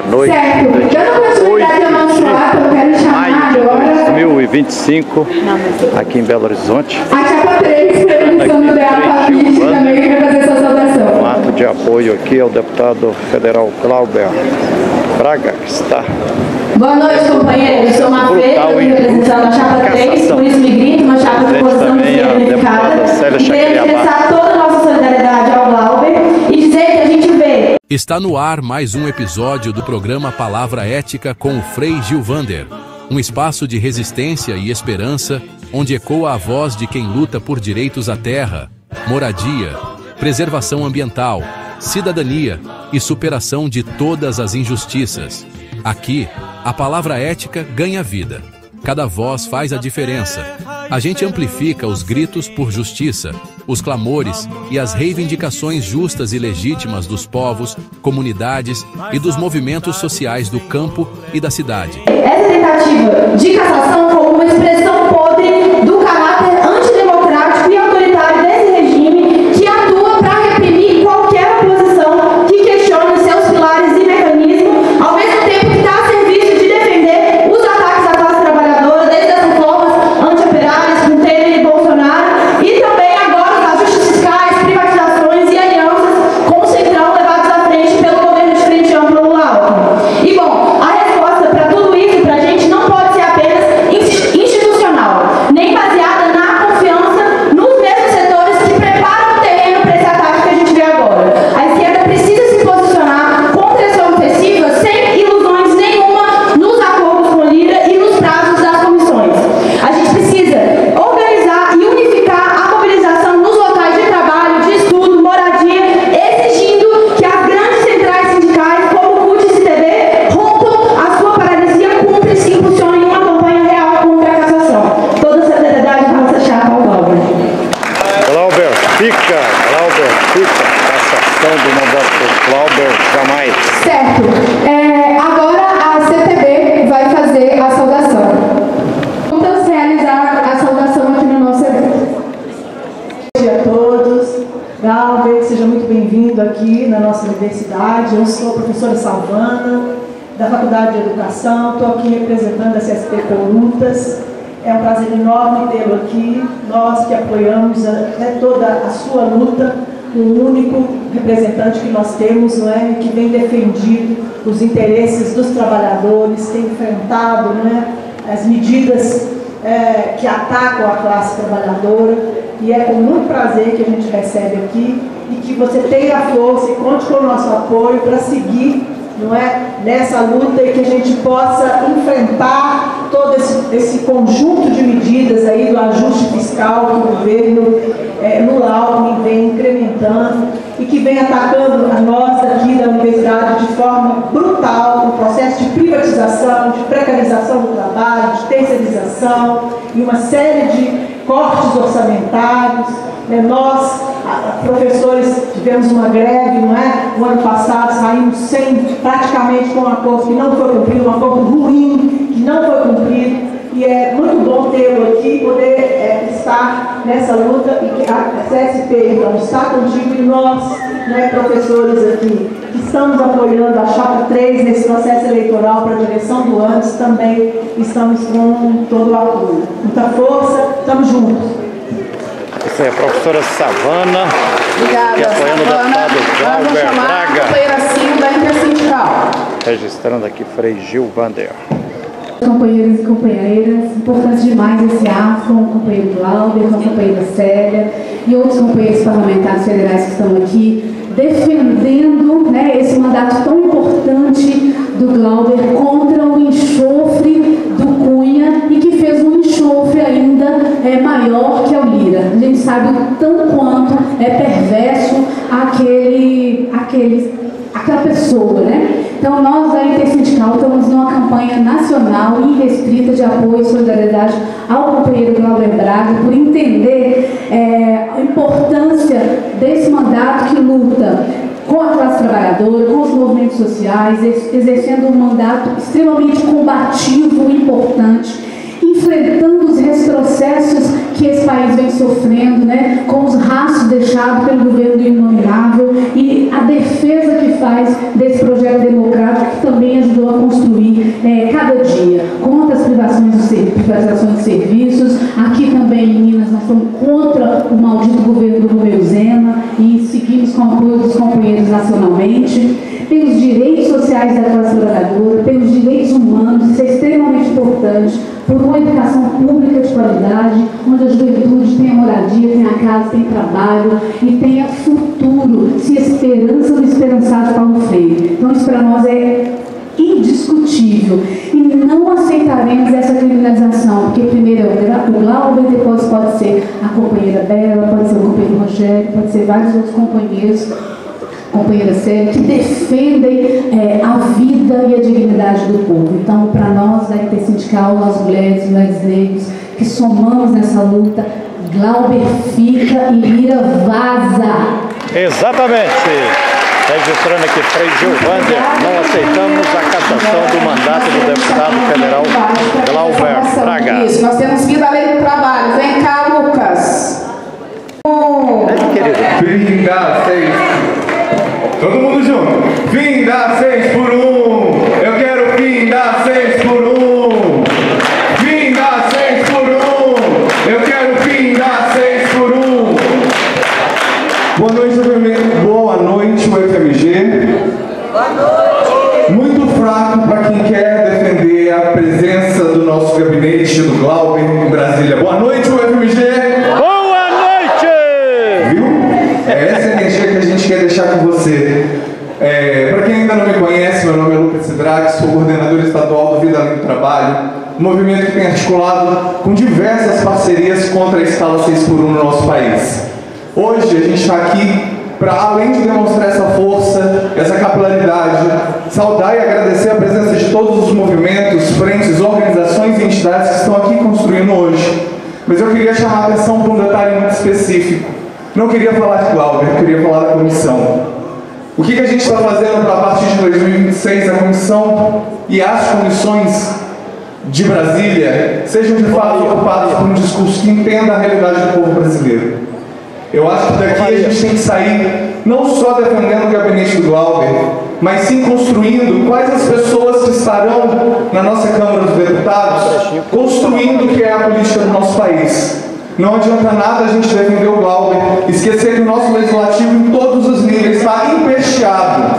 noite de 8 de maio de 2025, aqui em Belo Horizonte. A chapa 3, permissão da Patrícia também para fazer sua saudação. Um ato de apoio aqui ao deputado federal Glauber Braga, que está... Boa noite, companheiros. Sou uma feira representando a chapa 3, por isso me grito, uma chapa de posição verificada. E queria expressar toda a nossa solidariedade ao Glauber e dizer que a gente vê. Está no ar mais um episódio do programa Palavra Ética com o Frei Gilvander, um espaço de resistência e esperança onde ecoa a voz de quem luta por direitos à terra, moradia, preservação ambiental, cidadania e superação de todas as injustiças. Aqui, a palavra ética ganha vida. Cada voz faz a diferença. A gente amplifica os gritos por justiça, os clamores e as reivindicações justas e legítimas dos povos, comunidades e dos movimentos sociais do campo e da cidade. Essa tentativa de cassação foi uma expressão podre do caráter antidemocrático e autoritário desse regime que atua para reprimir qualquer oposição que questione seus pilares e mecanismos, ao mesmo tempo que está a serviço de defender os ataques à classe trabalhadora, desde as reformas anti-operárias com Temer e Bolsonaro, e também agora os ajustes fiscais, privatizações e alianças com o Centrão levados à frente pelo governo de Frente Ampla Lula. E bom, a resposta para tudo isso para a gente não pode ser apenas institucional, nem baseada na confiança nos mesmos setores que preparam o terreno para esse ataque que a gente vê agora. A esquerda precisa se posicionar contra essa ofensiva sem ilusões nenhuma nos acordos com Lira e nos prazos das comissões. A gente precisa organizar e unificar a mobilização nos locais de trabalho, de estudo, moradia, exigindo que as grandes centrais sindicais, como o CUT e CTB, rompam a sua paralisia cúmplice e impulsionem uma campanha real contra a cassação. Toda a solidariedade da nossa chapa ao Glauber. Glauber fica, cassação do mandato do Glauber jamais. Certo. Agora a CTB vai fazer a saudação. Vamos realizar a saudação aqui no nosso evento. Bom dia a todos. Glauber, seja muito bem-vindo aqui na nossa universidade. Eu sou a professora Salvana, da Faculdade de Educação. Estou aqui representando a CSP Colutas. É um prazer enorme tê-lo aqui. Nós que apoiamos toda a sua luta, o único representante que nós temos, não é, que vem defendido os interesses dos trabalhadores, tem enfrentado, não é, as medidas que atacam a classe trabalhadora, e é com muito prazer que a gente recebe aqui e que você tenha força e conte com o nosso apoio para seguir, não é, nessa luta e que a gente possa enfrentar todo esse conjunto de medidas aí do ajuste fiscal que o governo Lula Alckmin vem incrementando e que vem atacando a nós aqui da universidade de forma brutal, no processo de privatização, de precarização do trabalho, de terceirização e uma série de cortes orçamentários. Nós, professores, tivemos uma greve, não é? No ano passado saímos praticamente com um acordo que não foi cumprido, um acordo ruim que não foi cumprido. E é muito bom tê-lo aqui, poder estar nessa luta e que a CSP, então, está contigo e nós, né, professores aqui, que estamos apoiando a chapa 3 nesse processo eleitoral para a direção do ANDES, também estamos com todo o apoio. Muita força, estamos juntos. Essa é a professora Savana. Obrigada, e apoiando o deputado Glauber Braga. A companheira Sil da Intersindical. Registrando aqui Frei Gilvander. Companheiros e companheiras, importante demais esse ato com o companheiro Glauber, com a companheira Célia e outros companheiros parlamentares federais que estão aqui defendendo, né, esse mandato tão importante do Glauber contra o enxofre do Cunha e que fez um enxofre ainda maior que o Lira. A gente sabe o tanto quanto é perverso aquela pessoa, né? Então, nós da Intersindical estamos numa campanha nacional e irrestrita de apoio e solidariedade ao companheiro Glauber Braga por entender a importância desse mandato que luta com a classe trabalhadora, com os movimentos sociais, exercendo um mandato extremamente combativo e importante enfrentando os retrocessos que esse país vem sofrendo, né, com os rastros deixados pelo governo inominável e a defesa que faz desse projeto democrático que também ajudou a construir cada dia, contra as privatizações de serviços. Aqui também em Minas nós estamos contra o maldito governo do Romeu Zema e seguimos com o apoio dos companheiros nacionalmente, pelos direitos sociais da classe trabalhadora, pelos direitos humanos, isso é extremamente importante, por uma educação pública de qualidade, onde a juventude tenha moradia, tenha casa, tenha trabalho e tenha futuro, se esperança do esperançado Paulo Freire. Então isso para nós é indiscutível e não aceitaremos essa criminalização, porque primeiro é o Glauber, depois pode ser a companheira Bela, pode ser o companheiro Rogério, pode ser vários outros companheiros, companheira Célia, que defendem a vida e a dignidade do povo. Então, para nós da Intersindical, nós mulheres negros, que somamos nessa luta, Glauber fica e Lira vaza. Exatamente. Registrando aqui, Frei Gilvander, não aceitamos a cassação do mandato do deputado federal Glauber Braga. Isso, nós temos vindo a lei do trabalho. Vem cá, Lucas. Querido. Fim da 6. Todo mundo junto. Fim da 6 por 1. Eu quero fim da 6 por 1. Fim da 6 por 1. Eu quero fim da 6 por 1. Boa noite, UFMG. Boa noite, UFMG. Boa noite. Muito fraco para quem quer defender a presença do nosso gabinete do Glauber em Brasília. Boa noite, UFMG. Boa noite! Viu? É essa energia que a gente quer deixar com você. Para quem ainda não me conhece, meu nome é Lucas Sidraque, sou coordenador estadual do Vida Além do Trabalho, um movimento que tem articulado com diversas parcerias contra a escala 6x1 no nosso país. Hoje a gente está aqui para, além de demonstrar essa força, essa capilaridade, saudar e agradecer a presença de todos os movimentos, frentes, organizações e entidades que estão aqui construindo hoje. Mas eu queria chamar a atenção para um detalhe muito específico. Não queria falar de Glauber, queria falar da comissão. O que a gente está fazendo para, a partir de 2026, a comissão e as comissões de Brasília sejam de fato ocupadas por um discurso que entenda a realidade do povo brasileiro. Eu acho que daqui a gente tem que sair não só defendendo o gabinete do Glauber, mas sim construindo quais as pessoas que estarão na nossa Câmara dos Deputados construindo o que é a política do nosso país. Não adianta nada a gente defender o Glauber, esquecer que o nosso legislativo em todos os níveis está empesteado.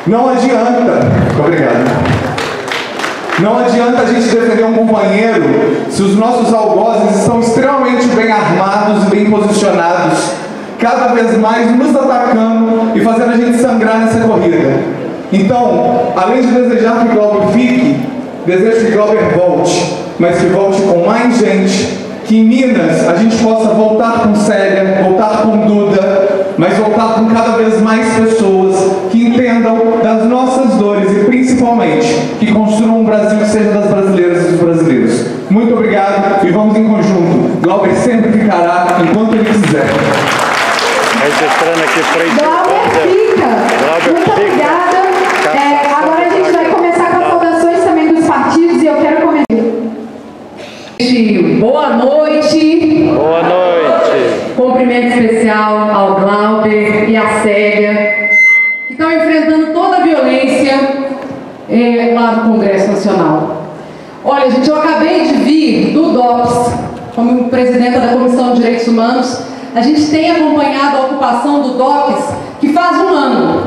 Não adianta. Obrigado. Não adianta a gente defender um companheiro se os nossos algozes estão extremamente bem armados e bem posicionados, cada vez mais nos atacando e fazendo a gente sangrar nessa corrida. Então, além de desejar que Glauber fique, desejo que Glauber volte, mas que volte com mais gente, que em Minas a gente possa voltar com Célia, voltar com Duda, mas voltar com cada vez mais pessoas que entendam das nossas dores e principalmente que construam um Brasil que seja das brasileiras e dos brasileiros. Muito obrigado e vamos em conjunto. Glauber sempre ficará enquanto ele quiser. Registrando aqui, Frei Glauber fica. Muito obrigada. Agora a gente vai começar com as saudações também dos partidos e eu quero começar. Boa noite. Boa noite. Cumprimento especial ao Glauber e à Célia, que estão enfrentando toda a violência lá no Congresso Nacional. Olha, gente, eu acabei de vir do DOPS, como presidenta da Comissão de Direitos Humanos. A gente tem acompanhado a ocupação do DOPS, que faz um ano,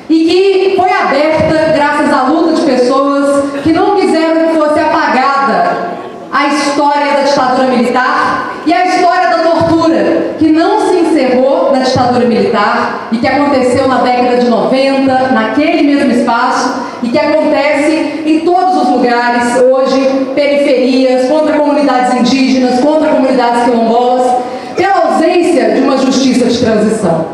e que foi aberta graças à luta de pessoas que não quiseram que fosse apagada a história da ditadura militar e a história da tortura, que não se encerrou na ditadura militar e que aconteceu na década de 90, naquele mesmo espaço, e que acontece em todos os lugares, hoje, periferias, contra comunidades indígenas, contra comunidades quilombolas, pela ausência de uma justiça de transição.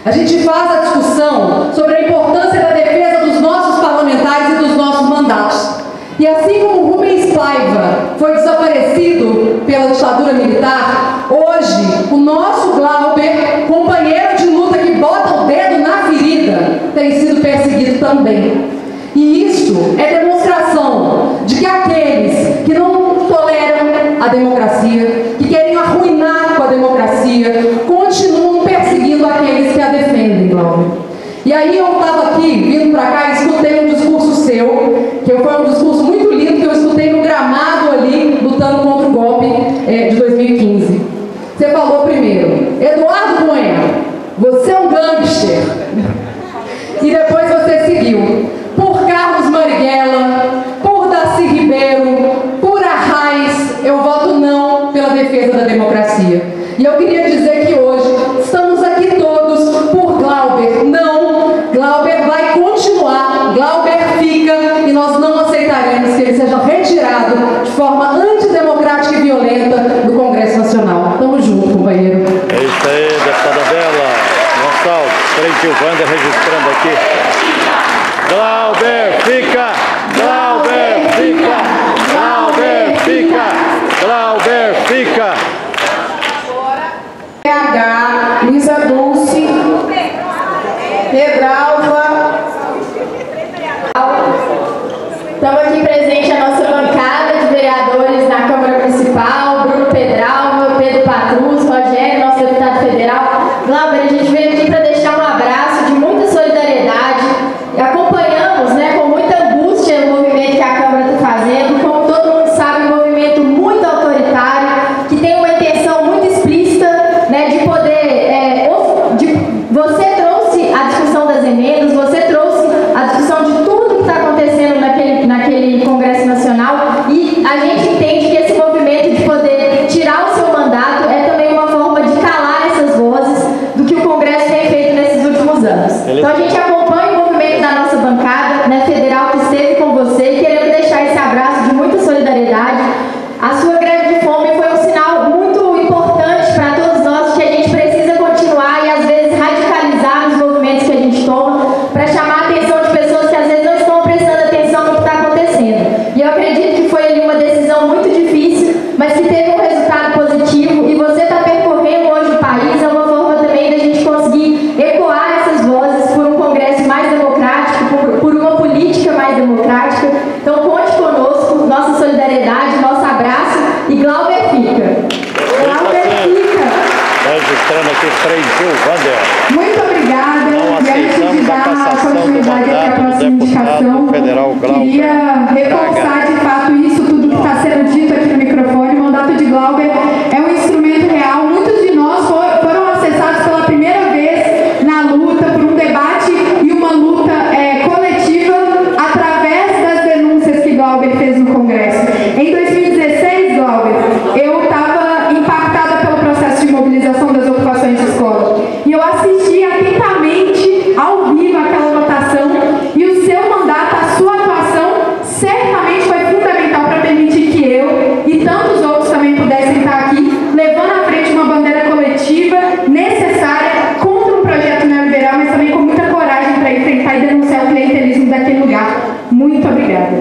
A gente faz a discussão sobre a importância da defesa dos nossos parlamentares e dos nossos mandatos. E assim como Rubens Paiva foi desaparecido pela ditadura militar, hoje o nosso Glauber, companheiro de luta que bota o dedo na ferida, tem sido perseguido também. E isso é demonstração de que aqueles que não continuam perseguindo aqueles que a defendem, Glauber. E aí eu estava aqui, vindo para cá, e escutei um discurso seu, que foi um discurso muito lindo, que eu escutei no gramado ali, lutando contra o golpe de 2015. Você falou primeiro, Eduardo Bueno, você é um gangster. E depois você seguiu, por Carlos Marighella, por Darcy Ribeiro, por Arraes, eu voto não pela defesa da democracia. E eu queria dizer que hoje estamos aqui todos por Glauber. Não, Glauber vai continuar, Glauber fica, e nós não aceitaremos que ele seja retirado de forma antidemocrática e violenta do Congresso Nacional. Tamo junto, companheiro. É isso aí, deputada Bela Gonçalves, Frei Gilvander registrando aqui. Glauber fica! Glauber fica! Glauber fica! Glauber fica! PH, Luísa Dulce, Pedralva. Estamos aqui presente a nossa bancada de vereadores na Câmara Municipal, Bruno Pedralva, Pedro Patrus, Rogério, nosso deputado federal. Glauber, a gente veio aqui para deixar um abraço de muita solidariedade. Acompanhamos, né, com muita angústia o movimento que a Câmara está fazendo. Como todo mundo sabe, um movimento muito autoritário, que tem uma intenção muito explícita, né, de poder... Você trouxe a discussão das emendas, você trouxe a discussão de tudo que está acontecendo naquele Congresso Nacional, e a gente entende que esse movimento de poder tirar o seu mandato é também uma forma de calar essas vozes do que o Congresso tem feito nesses últimos anos. Então a gente acompanha o movimento da nossa bancada, né, federal, que esteve com você, e queremos deixar esse abraço de muita solidariedade. A sua greve de fome foi um sinal muito importante para todos nós, que a gente precisa continuar e às vezes radicalizar nos movimentos que a gente toma, para chamar a atenção de pessoas que às vezes não estão prestando atenção no que está acontecendo. E eu acredito que foi ali uma decisão muito difícil, mas que teve um resultado positivo, e você está percorrendo hoje o país. É uma forma também da gente conseguir ecoar essas vozes por um Congresso mais democrático, por uma política mais democrática. Então conte conosco, nossa solidariedade, nosso abraço, e Glauber fica. Glauber fica. Registrando aqui Frei Gilvander. Muito obrigada. Não E antes de aceitamos a dar cassação do continuidade à mandato próxima do indicação, deputado federal Glauber queria reforçar de fato isso tudo que está sendo dito aqui no microfone. O mandato de Glauber é um instrumento real. Muitos de nós foram acessados pela primeira vez na luta, por um debate e uma luta coletiva através das denúncias que Glauber fez no Congresso. Em 2016, Glauber, eu estava impactada pelo processo de mobilização das ocupações de escola. E eu assisti atentamente, ao vivo, aquela votação, e o seu mandato, a sua atuação, certamente foi fundamental para permitir que eu e tantos outros também pudessem estar aqui, levando à frente uma bandeira coletiva necessária contra um projeto neoliberal, mas também com muita coragem para enfrentar e denunciar o clientelismo daquele lugar. Muito obrigada.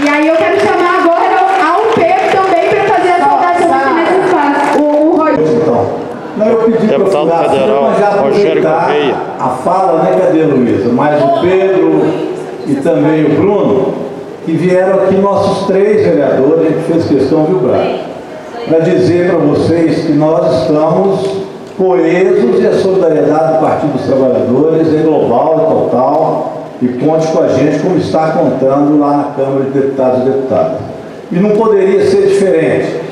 E aí eu quero chamar agora ao Pedro também para fazer a saudação aqui nesse espaço. O Rogério. Não, eu pedi Deputado para federal Rogério Correia. a fala, né? Cadê, Luísa? Mas o Pedro e também o Bruno, que vieram aqui, nossos 3 vereadores, a gente fez questão, viu, Braga? Para dizer para vocês que nós estamos coesos, e a solidariedade do Partido dos Trabalhadores é global e total, e conte com a gente como está contando lá na Câmara de Deputados e Deputadas. E não poderia ser diferente.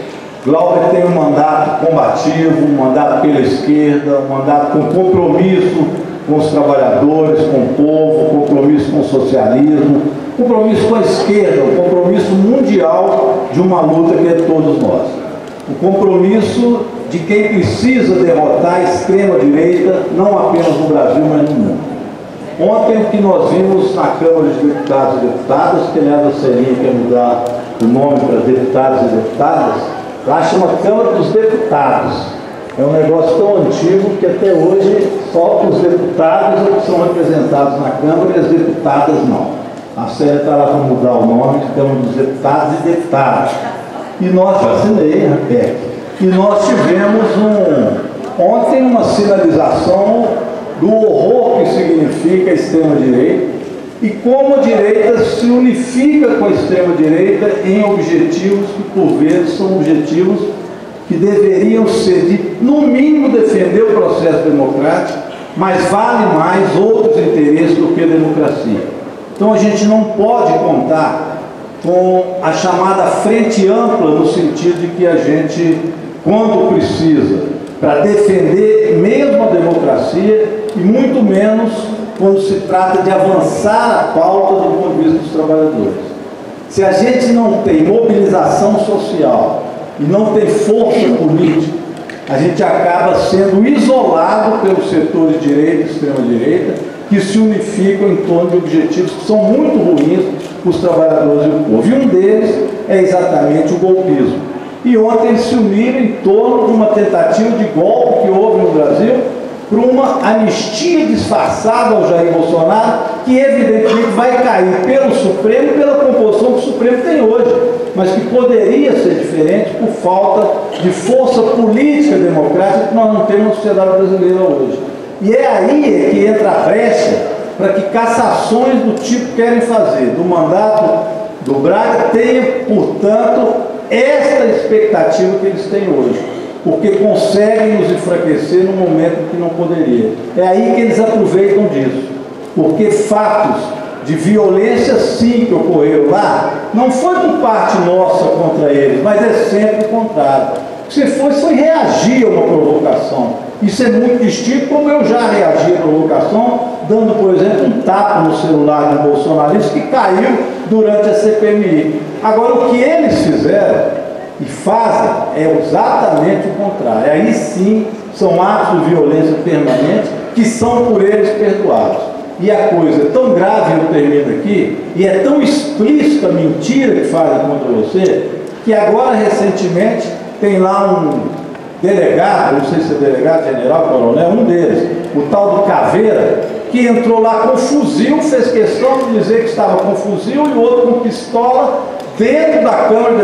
Glauber tem um mandato combativo, um mandato pela esquerda, um mandato com compromisso com os trabalhadores, com o povo, compromisso com o socialismo, compromisso com a esquerda, um compromisso mundial de uma luta que é de todos nós. O compromisso de quem precisa derrotar a extrema-direita, não apenas no Brasil, mas no mundo. Ontem, o que nós vimos na Câmara de Deputados e Deputadas, que aliás a Celinha quer mudar o nome para deputados e deputadas, lá chama Câmara dos Deputados. É um negócio tão antigo que até hoje só os deputados são representados na Câmara e as deputadas não. A Célia está lá para mudar o nome de Câmara dos Deputados e Deputadas. E nós, assinei, Raquel, e nós tivemos ontem uma sinalização do horror que significa a extrema-direita e como a direita se unifica com a extrema-direita em objetivos que, por vezes, são objetivos que deveriam ser, no mínimo, defender o processo democrático, mas vale mais outros interesses do que a democracia. Então a gente não pode contar com a chamada frente ampla, no sentido de que a gente, quando precisa, para defender mesmo a democracia, e muito menos quando se trata de avançar a pauta do ponto de vista dos trabalhadores. Se a gente não tem mobilização social e não tem força política, a gente acaba sendo isolado pelos setores de direita e extrema-direita, que se unificam em torno de objetivos que são muito ruins para os trabalhadores e o povo. E um deles é exatamente o golpismo. E ontem eles se uniram em torno de uma tentativa de golpe que houve no Brasil, para uma anistia disfarçada ao Jair Bolsonaro, que evidentemente vai cair pelo Supremo e pela composição que o Supremo tem hoje, mas que poderia ser diferente por falta de força política democrática que nós não temos na sociedade brasileira hoje. E é aí que entra a brecha para que cassações do tipo que querem fazer do mandato do Braga tenha, portanto, esta expectativa que eles têm hoje, porque conseguem nos enfraquecer no momento que não poderia. É aí que eles aproveitam disso, porque fatos de violência, sim, que ocorreram lá, não foi por parte nossa contra eles, mas é sempre o contrário. O que se foi reagir a uma provocação. Isso é muito distinto, como eu já reagi à provocação, dando, por exemplo, um tapa no celular de um bolsonarista que caiu durante a CPMI. Agora, o que eles fizeram e fazem é exatamente o contrário. Aí sim são atos de violência permanente que são por eles perdoados. E a coisa é tão grave, eu termino aqui, e é tão explícita a mentira que fazem contra você, que agora recentemente tem lá um delegado, não sei se é delegado, general, coronel, um deles, o tal do Caveira, que entrou lá com fuzil, fez questão de dizer que estava com fuzil, e o outro com pistola, dentro da Câmara de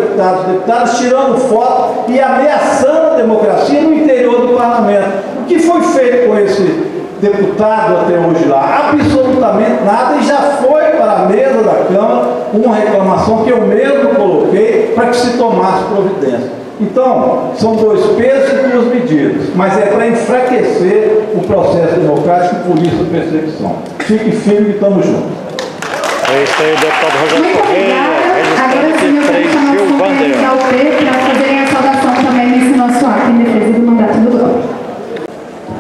Deputados, tirando foto e ameaçando a democracia no interior do parlamento. O que foi feito com esse deputado até hoje lá? Absolutamente nada, e já foi para a mesa da Câmara uma reclamação que eu mesmo coloquei para que se tomasse providência. Então, são dois pesos e duas medidas, mas é para enfraquecer o processo democrático por isso a perseguição. Fique firme e estamos juntos. É isso aí, deputado Rogério Correia, Agora registrante sim, eu quero 3 chamar Gil os companheiros Vander. da UP para fazerem a saudação também nesse nosso ato em defesa do mandato do Glauber.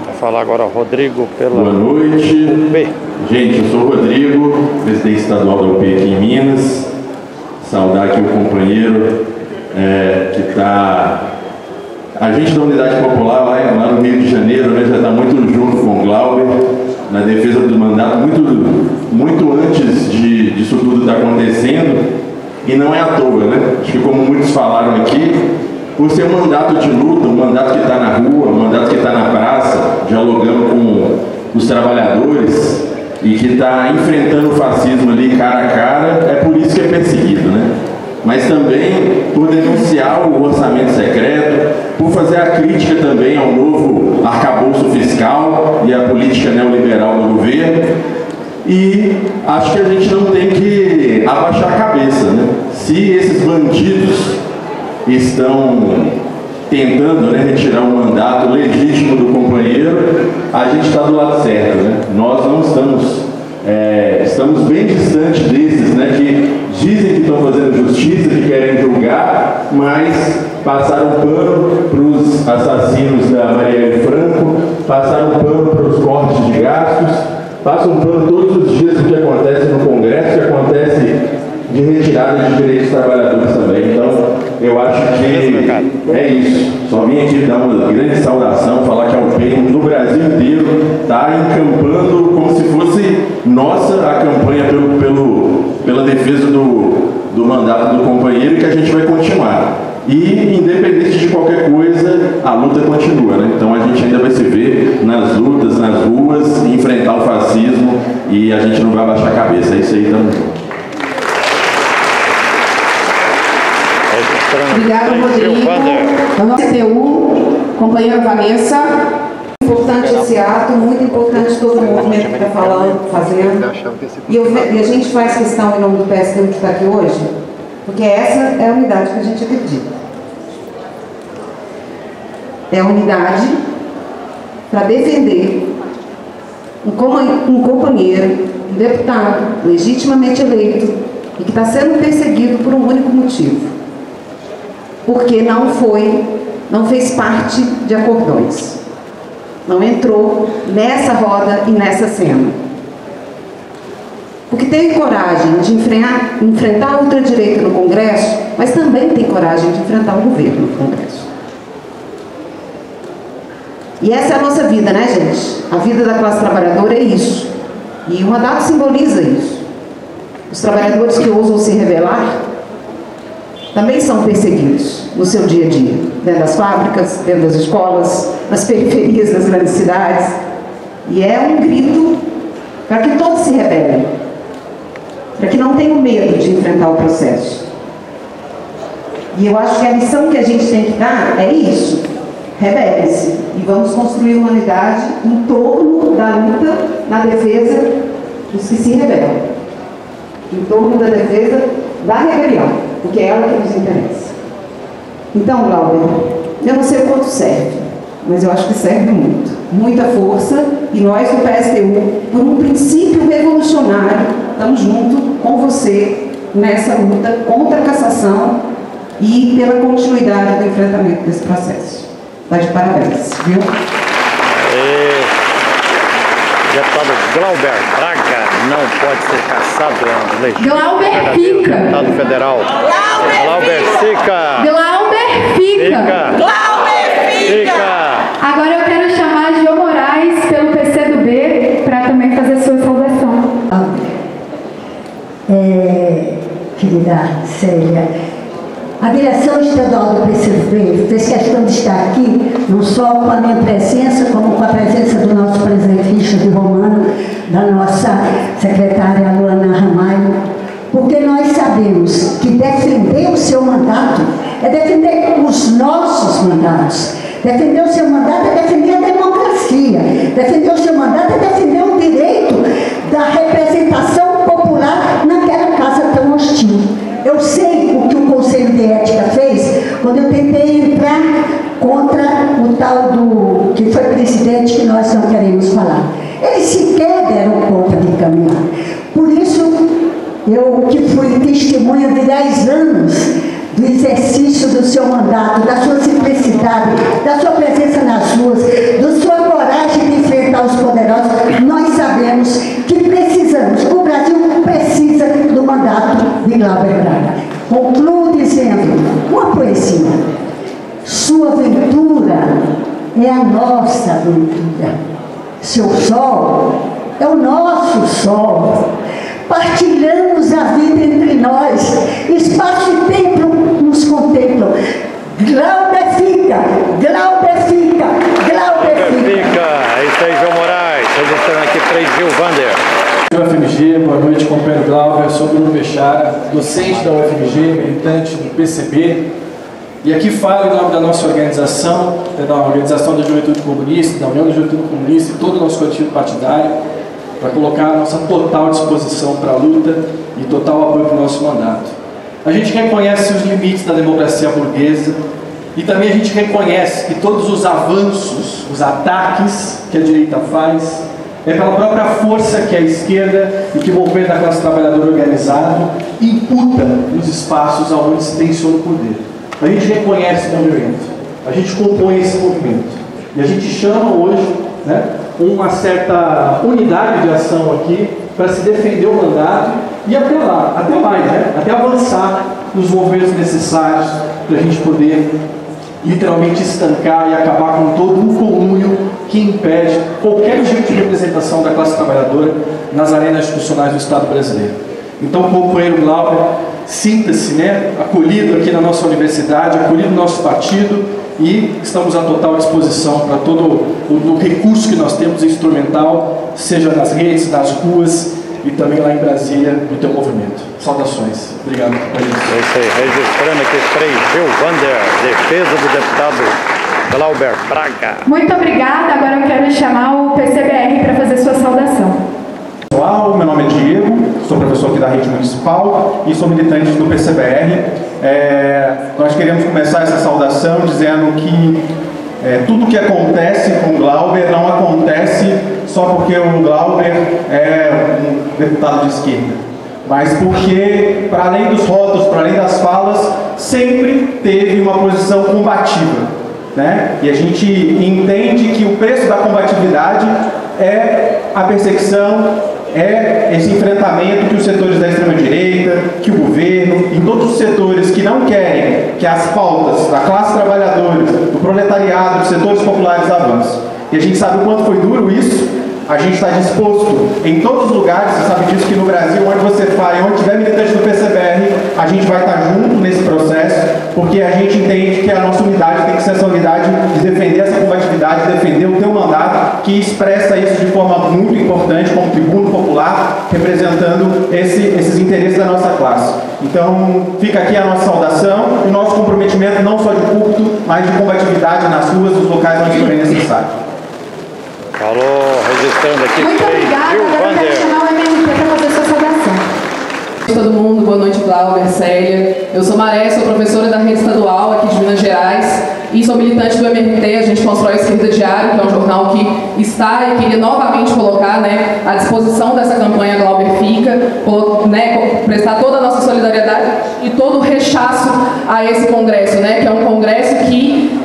Vai falar agora o Rodrigo pela Boa noite. UP. Gente, eu sou o Rodrigo, presidente estadual da UP aqui em Minas. Saudar aqui o companheiro que está... A gente da Unidade Popular lá no Rio de Janeiro, né, já está muito junto com o Glauber na defesa do mandato, muito antes disso tudo estar acontecendo, e não é à toa, né? Acho que como muitos falaram aqui, por ser um mandato de luta, um mandato que está na rua, um mandato que está na praça, dialogando com os trabalhadores e que está enfrentando o fascismo ali cara a cara, é por isso que é perseguido, né? Mas também por denunciar o orçamento secreto, por fazer a crítica também ao novo arcabouço fiscal e à política neoliberal do governo. E acho que a gente não tem que abaixar a cabeça, né? Se esses bandidos estão tentando, né, retirar um mandato legítimo do companheiro, a gente está do lado certo, né? Nós não estamos bem distantes desses, né, que dizem que estão fazendo justiça, que querem julgar, mas passaram pano para os assassinos da Marielle Franco, passaram pano para os cortes de gastos, passam pano todos os dias do que acontece no Congresso, que acontece de retirada de direitos dos trabalhadores também. Então, eu acho que é isso. Só vim aqui dar uma grande saudação, falar que a UP no Brasil inteiro está encampando como se fosse nossa a campanha pela defesa do mandato do companheiro, e que a gente vai continuar. E, independente de qualquer coisa, a luta continua, né? Então a gente ainda vai se ver nas lutas, nas ruas, enfrentar o fascismo, e a gente não vai abaixar a cabeça. É isso aí, tamo junto. Obrigada, Rodrigo. Da nossa CTU, companheira Vanessa. Importante esse ato, muito importante todo o movimento que está falando, fazendo. E a gente faz questão, em nome do PSDB que está aqui hoje, porque essa é a unidade que a gente acredita. é a unidade para defender um companheiro, um deputado legitimamente eleito e que está sendo perseguido por um único motivo, porque não fez parte de acordões, não entrou nessa roda e nessa cena, porque teve coragem de enfrentar a ultradireita no Congresso, mas também tem coragem de enfrentar o governo no Congresso. E essa é a nossa vida, né, gente? A vida da classe trabalhadora é isso. E o mandato simboliza isso. Os trabalhadores que ousam se rebelar também são perseguidos no seu dia a dia, dentro das fábricas, dentro das escolas, nas periferias das grandes cidades. E é um grito para que todos se rebelem, para que não tenham medo de enfrentar o processo. E eu acho que a lição que a gente tem que dar é isso: rebele-se e vamos construir uma unidade em torno da luta na defesa dos que se rebelam, em torno da defesa da rebelião, porque é ela que nos interessa. Então, Glauber, eu não sei o quanto serve, mas eu acho que serve muito, muita força, e nós do PSTU, por um princípio revolucionário, estamos junto com você nessa luta contra a cassação e pela continuidade do enfrentamento desse processo. Está de parabéns, viu? Deputado Glauber Braga não pode ser cassado, é um legítimo Glauber fica. Deputado federal. Glauber fica. Glauber fica. Glauber fica. Agora eu quero chamar Gil Moraes pelo PCdoB para também fazer sua saudação. Querida Célia, a direção estadual do PCdoB fez questão de estar aqui, não só com a minha presença, como com a presença do nosso presidente Richard Romano, da nossa secretária Luana Ramalho, porque nós sabemos que defender o seu mandato é defender os nossos mandatos. Defender o seu mandato é defender a democracia. Defender o seu mandato é defender o direito da representação popular naquela casa tão hostil. Eu sei o que o Conselho de Ética fez quando eu tentei entrar contra o tal do que foi presidente, que nós não queremos falar. Eles sequer deram conta de caminhar. Por isso, eu que fui testemunha de 10 anos do exercício do seu mandato, da sua simplicidade, da sua presença nas ruas, da sua coragem de enfrentar os poderosos, nós sabemos que precisamos, o Brasil precisa do mandato de Glauber Braga. Concluo dizendo uma poesia: sua ventura é a nossa ventura, seu sol é o nosso sol. Partilhamos a vida entre nós, espaço e tempo nos contemplam. Glauber fica, Glauber fica, Glauber fica. É isso aí, João Moraes, registrando aqui 3 Gil Vander. UFMG, boa noite, companheiro Glauber, sou Bruno Bechara, docente da UFMG, militante do PCB, e aqui falo em nome da nossa organização, da Organização da Juventude Comunista, da União da Juventude Comunista e todo o nosso coletivo partidário, para colocar a nossa total disposição para a luta e total apoio para o nosso mandato. A gente reconhece os limites da democracia burguesa e também a gente reconhece que todos os avanços, os ataques que a direita faz, é pela própria força que a esquerda e que o movimento da classe trabalhadora organizado imputa nos espaços onde se tensiona o poder. A gente reconhece o movimento, a gente compõe esse movimento e a gente chama hoje, né, uma certa unidade de ação aqui para se defender o mandato e até lá, até mais, né? Até avançar nos movimentos necessários para a gente poder literalmente estancar e acabar com todo um conluio que impede qualquer tipo de representação da classe trabalhadora nas arenas institucionais do Estado brasileiro. Então, companheiro Glauber, sinta-se, né, acolhido aqui na nossa universidade, acolhido no nosso partido, e estamos à total disposição para todo o recurso que nós temos instrumental, seja nas redes, nas ruas e também lá em Brasília, no teu movimento. Saudações. Obrigado. É isso aí, registrando aqui 3 Gil Vander, defesa do deputado Glauber Braga. Muito obrigada. Agora eu quero chamar o PCBR para fazer sua saudação. Olá, meu nome é Diego, sou professor aqui da Rede Municipal e sou militante do PCBR. Nós queremos começar essa saudação dizendo que Tudo que acontece com o Glauber não acontece só porque o Glauber é um deputado de esquerda, mas porque, para além dos rótulos, para além das falas, sempre teve uma posição combativa, né? E a gente entende que o preço da combatividade é a perseguição, é esse enfrentamento que os setores da extrema-direita, que o governo, em todos os setores que não querem que as pautas da classe trabalhadora, do proletariado, dos setores populares avancem. E a gente sabe o quanto foi duro isso. A gente está disposto em todos os lugares, você sabe disso, que no Brasil, onde você vai, onde tiver militante do PCBR, a gente vai estar junto nesse processo, porque a gente entende que a nossa unidade tem que ser essa unidade de defender essa combatividade, defender o teu mandato, que expressa isso de forma muito importante, como tribuno popular, representando esses interesses da nossa classe. Então, fica aqui a nossa saudação e o nosso comprometimento, não só de púlpito, mas de combatividade nas ruas, nos locais onde for necessário. Falou, registrando aqui. Muito obrigada. Agora eu quero chamar o MMT para fazer sua saudação. Todo mundo, boa noite, Glauber, Célia. Eu sou Maré, sou professora da rede estadual aqui de Minas Gerais e sou militante do MMT. A gente constrói a Esquerda Diário, que é um jornal que está e queria novamente colocar, né, à disposição dessa campanha Glauber Fica, né, prestar toda a nossa solidariedade e todo o rechaço a esse congresso, né, que é um congresso que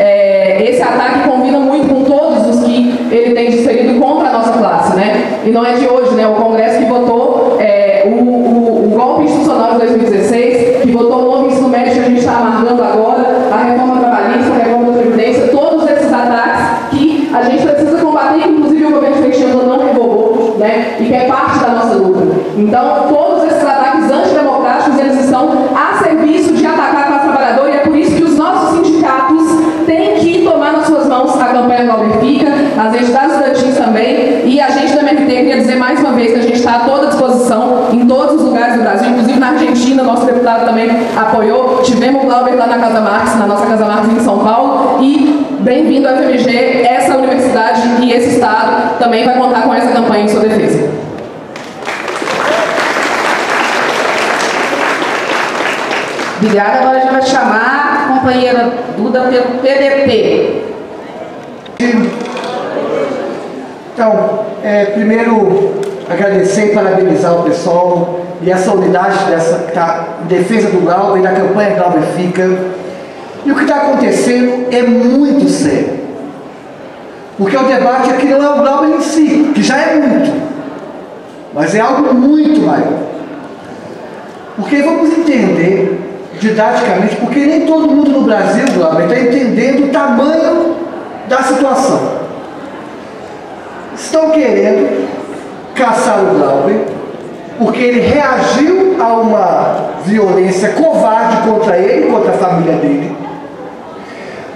esse ataque combina muito com todos os que ele tem desferido contra a nossa classe, né? E não é de hoje, né? O congresso que votou o golpe institucional de 2016, que votou o novo ensino médio que a gente está amargando agora, a reforma trabalhista, a reforma da Previdência, todos esses ataques que a gente precisa combater, que inclusive o governo Feixinha não revogou, né? E que é parte da nossa luta. Então, todos esses ataques antidemocráticos, eles estão a serviço de atacar a classe trabalhadora, e é por isso que os nossos sindicatos têm que tomar nas suas mãos a campanha Glauber Fica, as entidades estudantis também, e a gente do MMT queria dizer mais uma vez que a gente está a toda disposição em todos os lugares do Brasil, inclusive na Argentina, nosso deputado também apoiou, tivemos o Glauber lá na Casa Marx, na nossa Casa Marx em São Paulo, e bem-vindo ao FMG, essa universidade e esse estado também vai contar com essa campanha em sua defesa. Obrigada, agora a gente vai chamar a companheira Duda pelo PDT. Então, primeiro agradecer e parabenizar o pessoal e essa unidade dessa defesa do Glauber e da campanha Glauber Fica. E o que está acontecendo é muito sério. Porque o debate aqui não é o Glauber em si, que já é muito, mas é algo muito maior. Porque vamos entender didaticamente, porque nem todo mundo no Brasil, Glauber, está entendendo o tamanho da situação. Estão querendo caçar o Glauber porque ele reagiu a uma violência covarde contra ele e contra a família dele.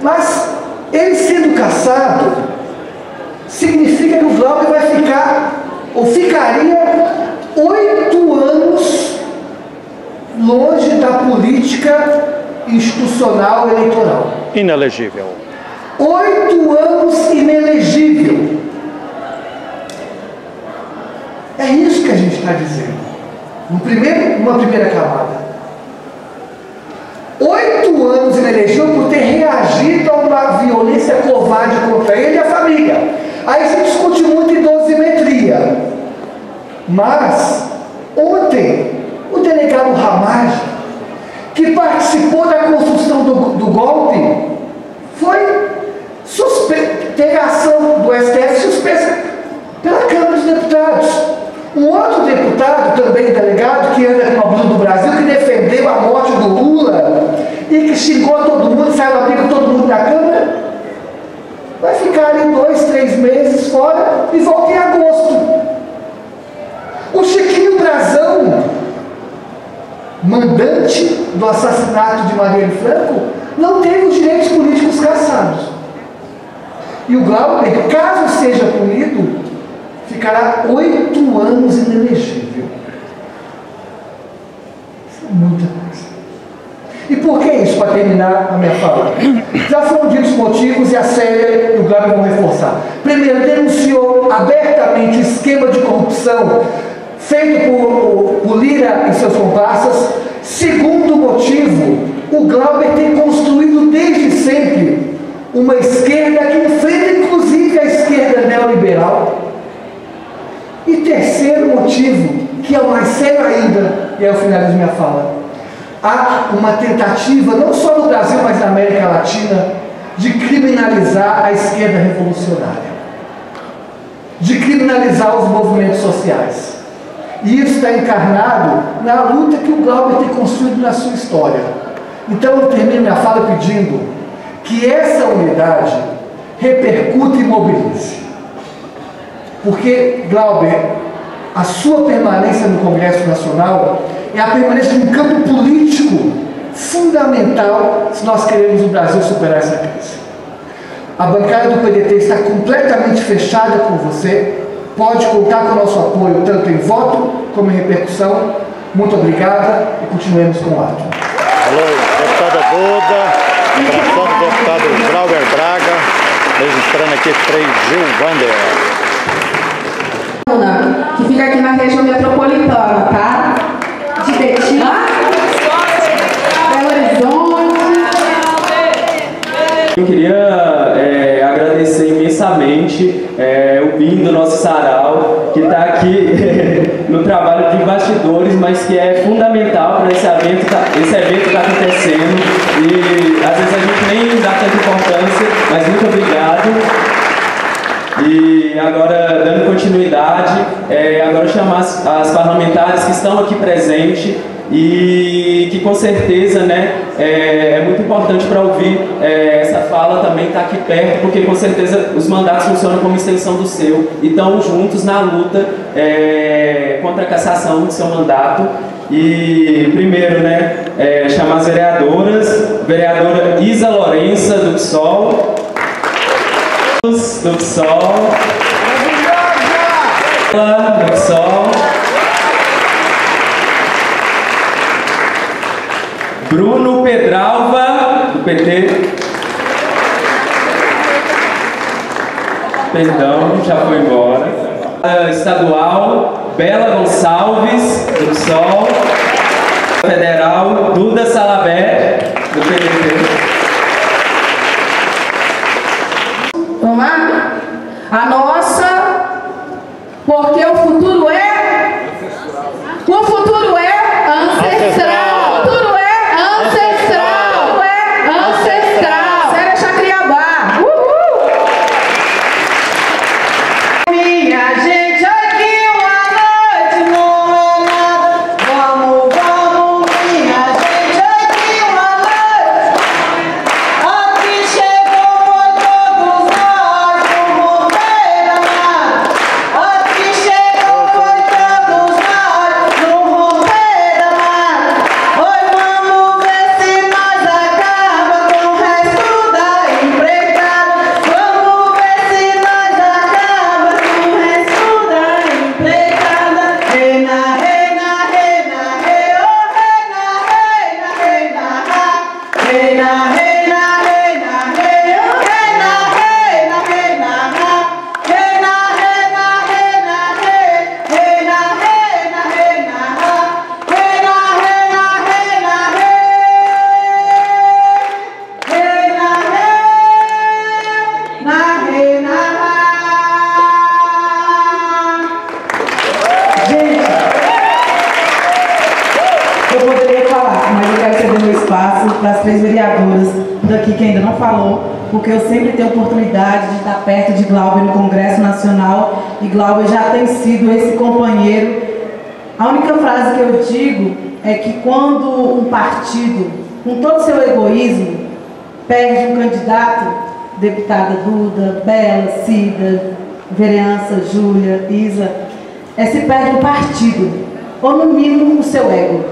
Mas ele sendo caçado significa que o Glauber vai ficar, ou ficaria, 8 anos longe da política institucional eleitoral. Inelegível. 8 anos inelegível. É isso que a gente está dizendo. Uma primeira camada. 8 anos inelegível por ter reagido a uma violência covarde contra ele e a família. Aí se discute muito em dosimetria. Mas, ontem, o delegado Ramage, que participou da construção do golpe, teve a ação do STF suspensa pela Câmara dos Deputados. Um outro deputado, também delegado, que anda com a blusa do Brasil, que defendeu a morte do Lula e que xingou todo mundo, saiu da briga com todo mundo da Câmara, vai ficar em 2, 3 meses fora e volta em agosto. O Chiquinho Brazão, mandante do assassinato de Marielle Franco, não teve os direitos políticos cassados. E o Glauber, caso seja punido, ficará 8 anos inelegível. Isso é muita coisa. E por que isso, para terminar a minha fala? Já foram ditos motivos e a Célia e o Glauber vão reforçar. Primeiro, denunciou abertamente o esquema de corrupção feito por Lira e seus comparsas. Segundo motivo, o Glauber tem construído desde sempre uma esquerda que enfrenta inclusive a esquerda neoliberal. E terceiro motivo, que é o mais sério ainda, e aí eu finalizo minha fala, há uma tentativa, não só no Brasil, mas na América Latina, de criminalizar a esquerda revolucionária, de criminalizar os movimentos sociais. E isso está encarnado na luta que o Glauber tem construído na sua história. Então eu termino minha fala pedindo que essa unidade repercute e mobilize. Porque, Glauber, a sua permanência no Congresso Nacional é a permanência de um campo político fundamental se nós queremos o Brasil superar essa crise. A bancada do PDT está completamente fechada com você, pode contar com o nosso apoio tanto em voto como em repercussão. Muito obrigada e continuemos com o ato. Alô, deputada Duda, abração do deputado Glauber Braga, registrando aqui Frei Gilvander. Que fica aqui na região metropolitana, tá? De Betim, Belo Horizonte. Eu queria agradecer imensamente o BIM do nosso sarau, que está aqui no trabalho de bastidores, mas que é fundamental para esse evento está acontecendo. E às vezes a gente nem dá tanta importância, mas muito obrigado. E agora, dando continuidade, agora chamar as parlamentares que estão aqui presentes e que com certeza, né, é muito importante para ouvir essa fala também estar aqui perto, porque com certeza os mandatos funcionam como extensão do seu e estão juntos na luta contra a cassação do seu mandato. E primeiro, né, chamar as vereadoras, vereadora Isa Lourença do PSOL, do PSOL, do PSOL, Bruno Pedralva, do PT, perdão, já foi embora, estadual, Bela Gonçalves, do PSOL, federal, Duda Salabé, do PDT. Vamos lá? A nossa, porque o futuro é ancestral. O futuro é ancestral. O futuro é ancestral. Célia Chacriabá. Uhul! Minha gente, aqui uma noite não é nada. Vamos, minha gente, aqui uma noite. Aqui chegou foi todos nós no romper da mar. Aqui chegou foi todos nós no romper da mar. Oi, vamos ver se nós acaba com o resto da empregada. Vamos ver se nós acaba com o resto da empregada. Reina, reina, reina, rei, oh reina, reina, reina, ra. Reina, reina, reina, rei, oh reina, reina, reina, ra. Reina, reina, reina, rei, reina, reina, reina, ra. Reina, reina, reina, rei. Reina, reina, ra. Gente, eu poderia falar, mas eu quero ceder meu espaço para as 3 vereadoras daqui que ainda não falou, porque eu sempre tenho oportunidade de estar perto de Glauber no Congresso Nacional e Glauber já tem sido esse companheiro. A única frase que eu digo é que quando um partido, com todo o seu egoísmo, perde um candidato, deputada Duda, Bela, Cida, vereança Júlia, Isa, se perde o partido, ou no mínimo o seu ego.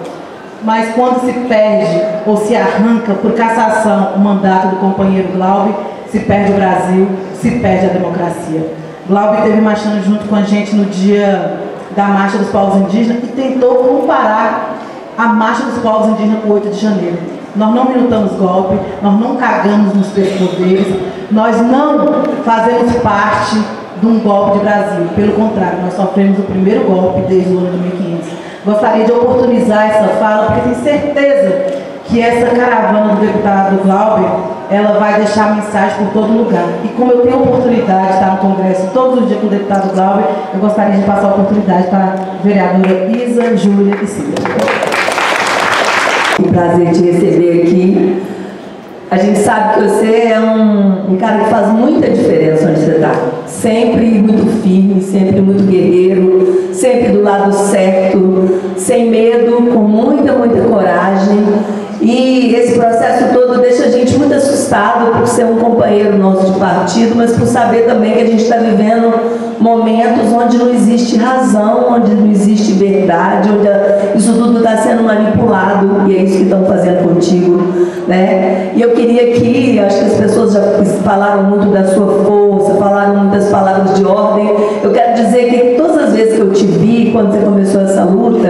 Mas quando se perde ou se arranca por cassação o mandato do companheiro Glauber, se perde o Brasil, se perde a democracia. Glauber esteve marchando junto com a gente no dia da Marcha dos Povos Indígenas e tentou comparar a Marcha dos Povos Indígenas com o 8 de janeiro. Nós não minutamos golpe, nós não cagamos nos poderes, nós não fazemos parte de um golpe de Brasil. Pelo contrário, nós sofremos o primeiro golpe desde o ano de 1500. Gostaria de oportunizar essa fala, porque tenho certeza que essa caravana do deputado Glauber ela vai deixar mensagem por todo lugar. E como eu tenho a oportunidade de estar no Congresso todos os dias com o deputado Glauber, eu gostaria de passar a oportunidade para a vereadora Isa, Júlia e Cida. Um prazer te receber aqui. A gente sabe que você é um cara que faz muita diferença onde você está. Sempre muito firme, sempre muito guerreiro, sempre do lado certo, sem medo, com muita coragem. E esse processo todo deixa a gente muito assustado por ser um companheiro nosso de partido, mas por saber também que a gente está vivendo momentos onde não existe razão, onde não existe verdade, onde isso tudo está sendo manipulado, e é isso que estão fazendo contigo, né? E eu queria aqui, acho que as pessoas já falaram muito da sua força, falaram muitas palavras de ordem. Eu quero dizer que todas as vezes que eu te vi, quando você começou essa luta,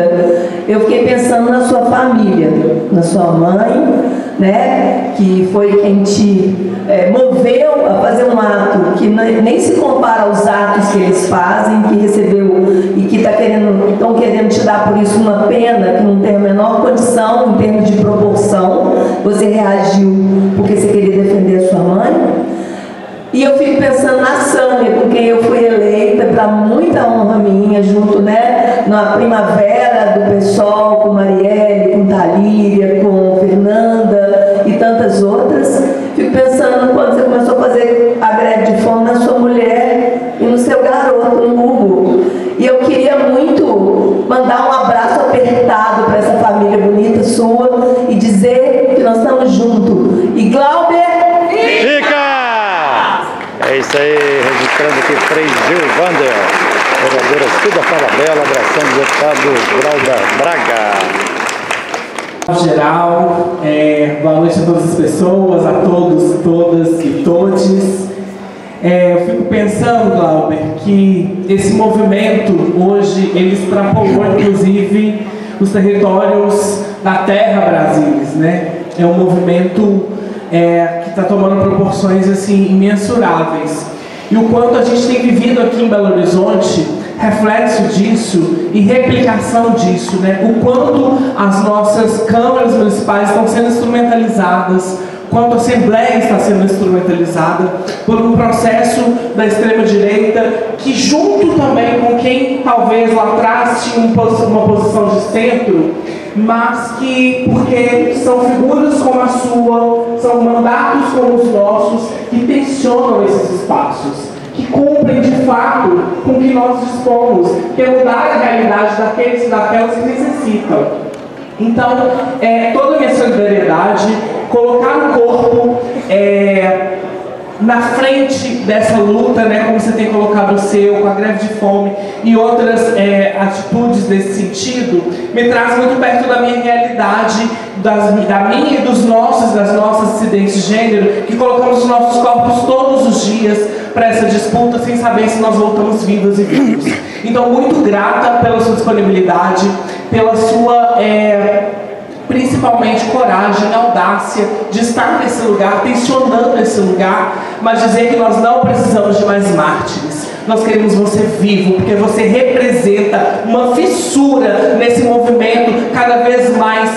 eu fiquei pensando na sua família, na sua mãe, né, que foi quem te moveu a fazer um ato que nem se compara aos atos que eles fazem, que recebeu e que estão querendo te dar por isso uma pena que não tem a menor condição em termos de proporção. Você reagiu porque você queria defender a sua mãe. E eu fico pensando na Sânia, com quem eu fui eleita, para muita honra minha, junto, né, na primavera do PSOL, com Marielle, com Thalíria, com Fernanda e tantas outras. Fico pensando quando você começou a fazer a greve de fome na sua mulher e no seu garoto, no Hugo. E eu queria muito mandar um abraço apertado para essa família bonita sua e dizer que nós estamos juntos. E Glauber... Fica! É isso aí, registrando aqui Frei Gilvander, vereadora Cida Falabella, abraçando o deputado Glauber Braga. Geral, boa noite a todas as pessoas, a todos, todas e todes. Eu fico pensando, Glauber, que esse movimento hoje ele extrapolou inclusive os territórios da terra Brasilis, né? É um movimento que está tomando proporções assim imensuráveis. E o quanto a gente tem vivido aqui em Belo Horizonte, reflexo disso e replicação disso, né? O quanto as nossas câmaras municipais estão sendo instrumentalizadas, quanto a Assembleia está sendo instrumentalizada por um processo da extrema-direita que, junto também com quem talvez lá atrás tinha uma posição de centro, mas que, porque são figuras como a sua, são mandatos como os nossos, que tensionam esses espaços, que cumprem de fato com o que nós dispomos, que é mudar a realidade daqueles e daquelas que necessitam. Então, toda a minha solidariedade, colocar o corpo na frente dessa luta, né, como você tem colocado o seu, com a greve de fome e outras atitudes nesse sentido, me traz muito perto da minha realidade, da minha e das nossas dissidências de gênero, que colocamos os nossos corpos todos os dias para essa disputa, sem saber se nós voltamos vivas e vivos. Então, muito grata pela sua disponibilidade, pela sua... principalmente coragem, audácia de estar nesse lugar, tensionando esse lugar, mas dizer que nós não precisamos de mais mártires. Nós queremos você vivo, porque você representa uma fissura nesse movimento cada vez mais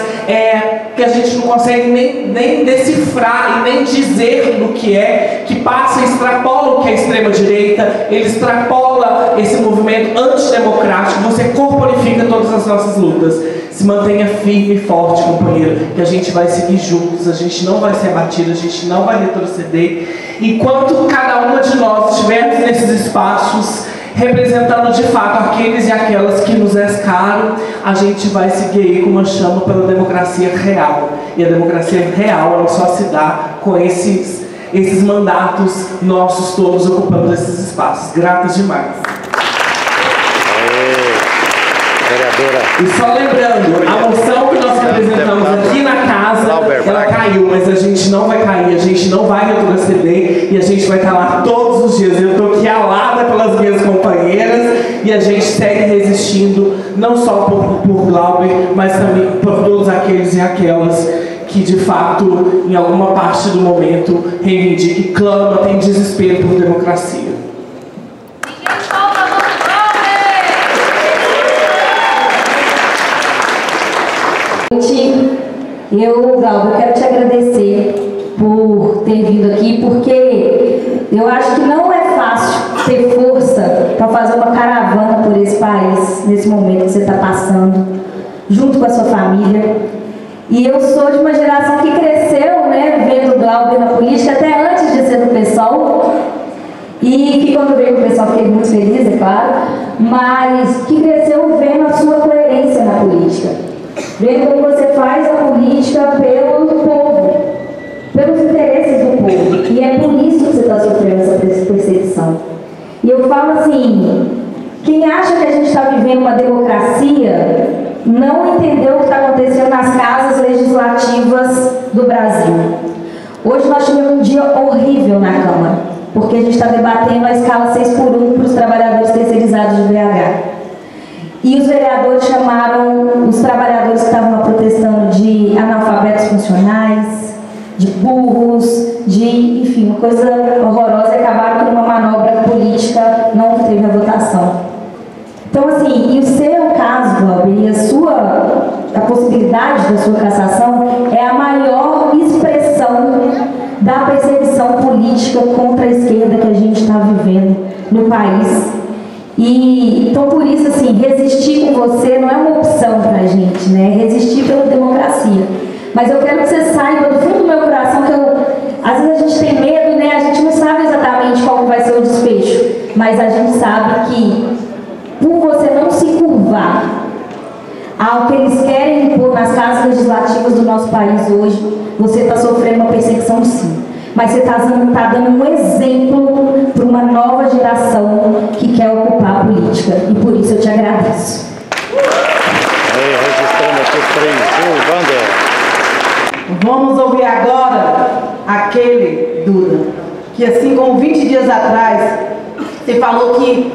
que a gente não consegue nem decifrar e nem dizer do que passa e extrapola o que é a extrema-direita, ele extrapola esse movimento antidemocrático, você corporifica todas as nossas lutas. Se mantenha firme e forte, companheiro, que a gente vai seguir juntos, a gente não vai ser abatido, a gente não vai retroceder. Enquanto cada uma de nós estivermos nesses espaços, representando de fato aqueles e aquelas que nos é caro, a gente vai seguir aí com uma chama pela democracia real. E a democracia real ela só se dá com esses mandatos nossos todos ocupando esses espaços. Gratos demais. Vereadora. E só lembrando, a moção que nós representamos aqui na casa, ela caiu, mas a gente não vai cair, a gente não vai retroceder e a gente vai estar lá todos os dias. Eu estou aqui alada pelas minhas companheiras e a gente segue resistindo, não só por Glauber, mas também por todos aqueles e aquelas que de fato, em alguma parte do momento, reivindica e clama, tem desespero por democracia. Eu, Glauber, quero te agradecer por ter vindo aqui, porque eu acho que não é fácil ter força para fazer uma caravana por esse país, nesse momento que você está passando, junto com a sua família. E eu sou de uma geração que cresceu, né, vendo o Glauber na política, até antes de ser do PSOL, e que quando veio o PSOL fiquei muito feliz, é claro, mas que cresceu vendo a sua coerência na política, vendo como você faz a política pelo povo, pelos interesses do povo, e é por isso que você está sofrendo essa perseguição. E eu falo assim, quem acha que a gente está vivendo uma democracia não entendeu o que está acontecendo nas casas legislativas do Brasil. Hoje nós tivemos um dia horrível na Câmara, porque a gente está debatendo a escala 6x1 para os trabalhadores terceirizados de BH. E os vereadores chamaram os trabalhadores que estavam lá protestando de analfabetos funcionais, de burros, de, enfim, uma coisa horrorosa, e acabaram com uma manobra política, não que teve a votação. Então, assim, e o seu caso, Glauber, e a possibilidade da sua cassação é a maior expressão da perseguição política contra a esquerda que a gente está vivendo no país. E, então, por isso, assim, resistir com você não é uma opção para a gente, né? Resistir pela democracia. Mas eu quero que você saiba do fundo do meu coração que às vezes a gente tem medo, né? A gente não sabe exatamente qual vai ser o desfecho, mas a gente sabe que por você não se curvar ao que eles querem impor nas casas legislativas do nosso país hoje, você está sofrendo uma perseguição sim. Mas você está dando um exemplo para uma nova geração que quer ocupar a política. E por isso eu te agradeço. Aí, registrando aqui o Frei Gil Vander. Vamos ouvir agora aquele Duda, que assim como 20 dias atrás, você falou que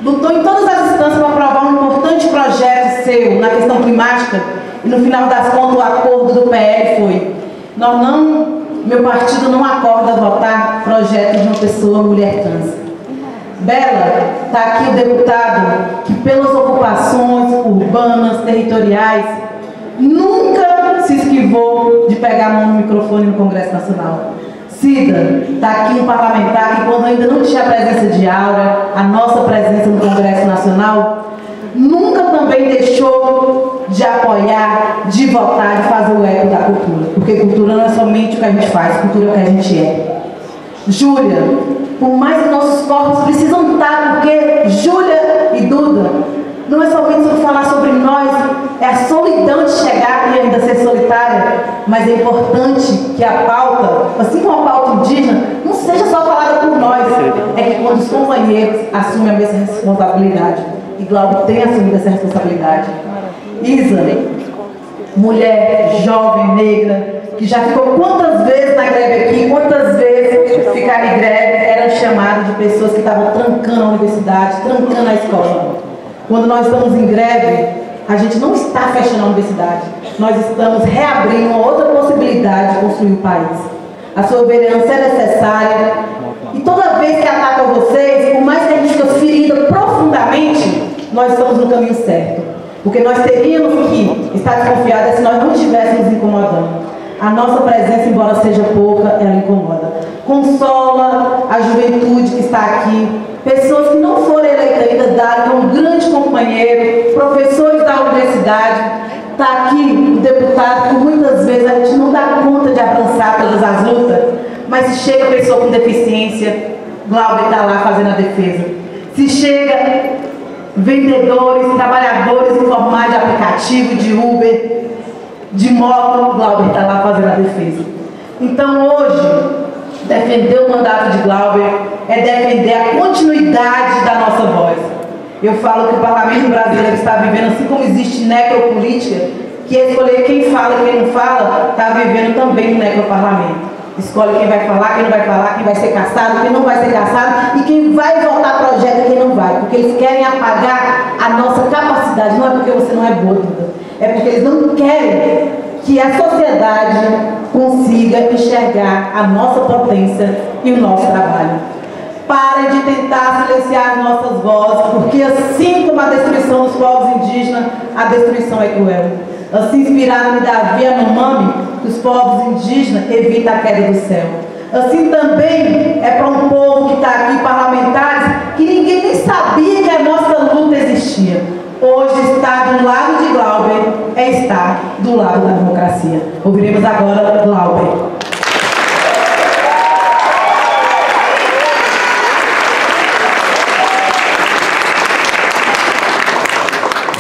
lutou em todas as instâncias para aprovar um importante projeto seu na questão climática e no final das contas o acordo do PL foi: meu partido não acorda a votar projeto de uma pessoa mulher trans. Bela, está aqui o deputado que pelas ocupações urbanas, territoriais, nunca se esquivou de pegar a mão no microfone no Congresso Nacional. Cida, está aqui um parlamentar que quando ainda não tinha a presença de Aura, a nossa presença no Congresso Nacional, nunca também deixou de apoiar, de votar, de fazer o eco da cultura. Porque cultura não é somente o que a gente faz, cultura é o que a gente é. Júlia, por mais que nossos corpos precisam estar, porque Júlia e Duda, não é somente sobre falar sobre nós, é a solidão de chegar e ainda ser solitária, mas é importante que a pauta, assim como a pauta indígena, não seja só falada por nós, é que quando os companheiros assumem a mesma responsabilidade, e Glauber tem assumido essa responsabilidade. Isa, mulher, jovem, negra, que já ficou quantas vezes na greve aqui, quantas vezes ficar em greve, eram chamadas de pessoas que estavam trancando a universidade, trancando a escola. Quando nós estamos em greve, a gente não está fechando a universidade, nós estamos reabrindo uma outra possibilidade de construir o país. A sua vereança é necessária, e toda vez que atacam vocês, por mais que a gente fique ferida profundamente, nós estamos no caminho certo. Porque nós teríamos que estar desconfiados se nós não estivéssemos incomodando. A nossa presença, embora seja pouca, ela incomoda. Consola a juventude que está aqui, pessoas que não foram eleitas ainda, Dário, um grande companheiro, professores da universidade. Está aqui o deputado, que muitas vezes a gente não dá conta de abraçar todas as lutas, mas se chega a pessoa com deficiência, Glauber está lá fazendo a defesa. Se chega vendedores, trabalhadores informais de aplicativo, de Uber, de moto, Glauber está lá fazendo a defesa. Então hoje, defender o mandato de Glauber é defender a continuidade da nossa voz. Eu falo que o parlamento brasileiro está vivendo, assim como existe necropolítica, que é escolher quem fala e quem não fala, está vivendo também no necroparlamento. Escolhe quem vai falar, quem não vai falar, quem vai ser caçado, quem não vai ser caçado e quem vai votar projeto e quem não vai. Porque eles querem apagar a nossa capacidade. Não é porque você não é boa, Duda. É porque eles não querem que a sociedade consiga enxergar a nossa potência e o nosso trabalho. Parem de tentar silenciar as nossas vozes, porque assim como a destruição dos povos indígenas, a destruição é cruel. Assim inspirado em Davi Yanomami, os povos indígenas evitam a queda do céu. Assim também é para um povo que está aqui, parlamentares, que ninguém nem sabia que a nossa luta existia. Hoje estar do lado de Glauber é estar do lado da democracia. Ouviremos agora Glauber.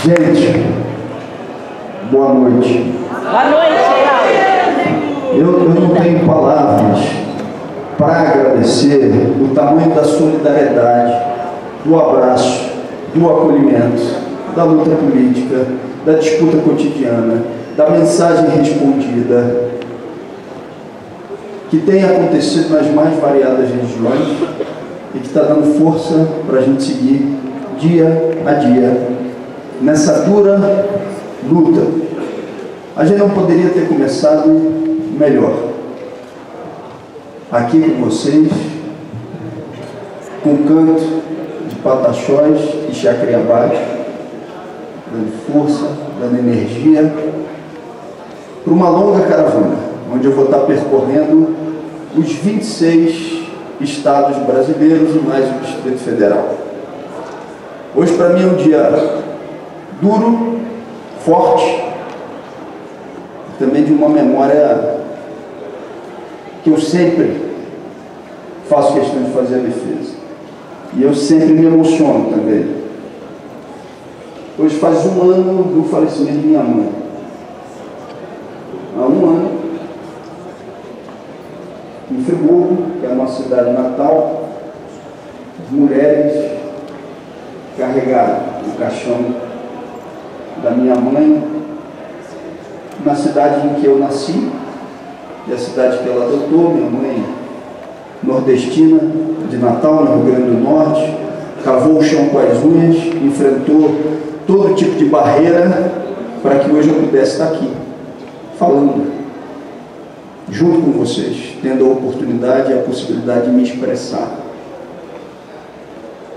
Gente, boa noite. Boa noite, Eu não tenho palavras para agradecer o tamanho da solidariedade, do abraço, do acolhimento, da luta política, da disputa cotidiana, da mensagem respondida, que tem acontecido nas mais variadas regiões e que está dando força para a gente seguir dia a dia nessa dura luta. A gente não poderia ter começado melhor. Aqui com vocês, com canto de pataxós e chacriabás, dando força, dando energia, para uma longa caravana, onde eu vou estar percorrendo os 26 estados brasileiros e mais o Distrito Federal. Hoje, para mim, é um dia duro, forte, também de uma memória que eu sempre faço questão de fazer a defesa. E eu sempre me emociono também. Hoje faz um ano do falecimento de minha mãe. Há um ano, em Friburgo, que é a nossa cidade natal, as mulheres carregaram o caixão da minha mãe na cidade em que eu nasci, e a cidade que ela adotou. Minha mãe nordestina de Natal, no Rio Grande do Norte, cavou o chão com as unhas, enfrentou todo tipo de barreira para que hoje eu pudesse estar aqui falando junto com vocês, tendo a oportunidade e a possibilidade de me expressar.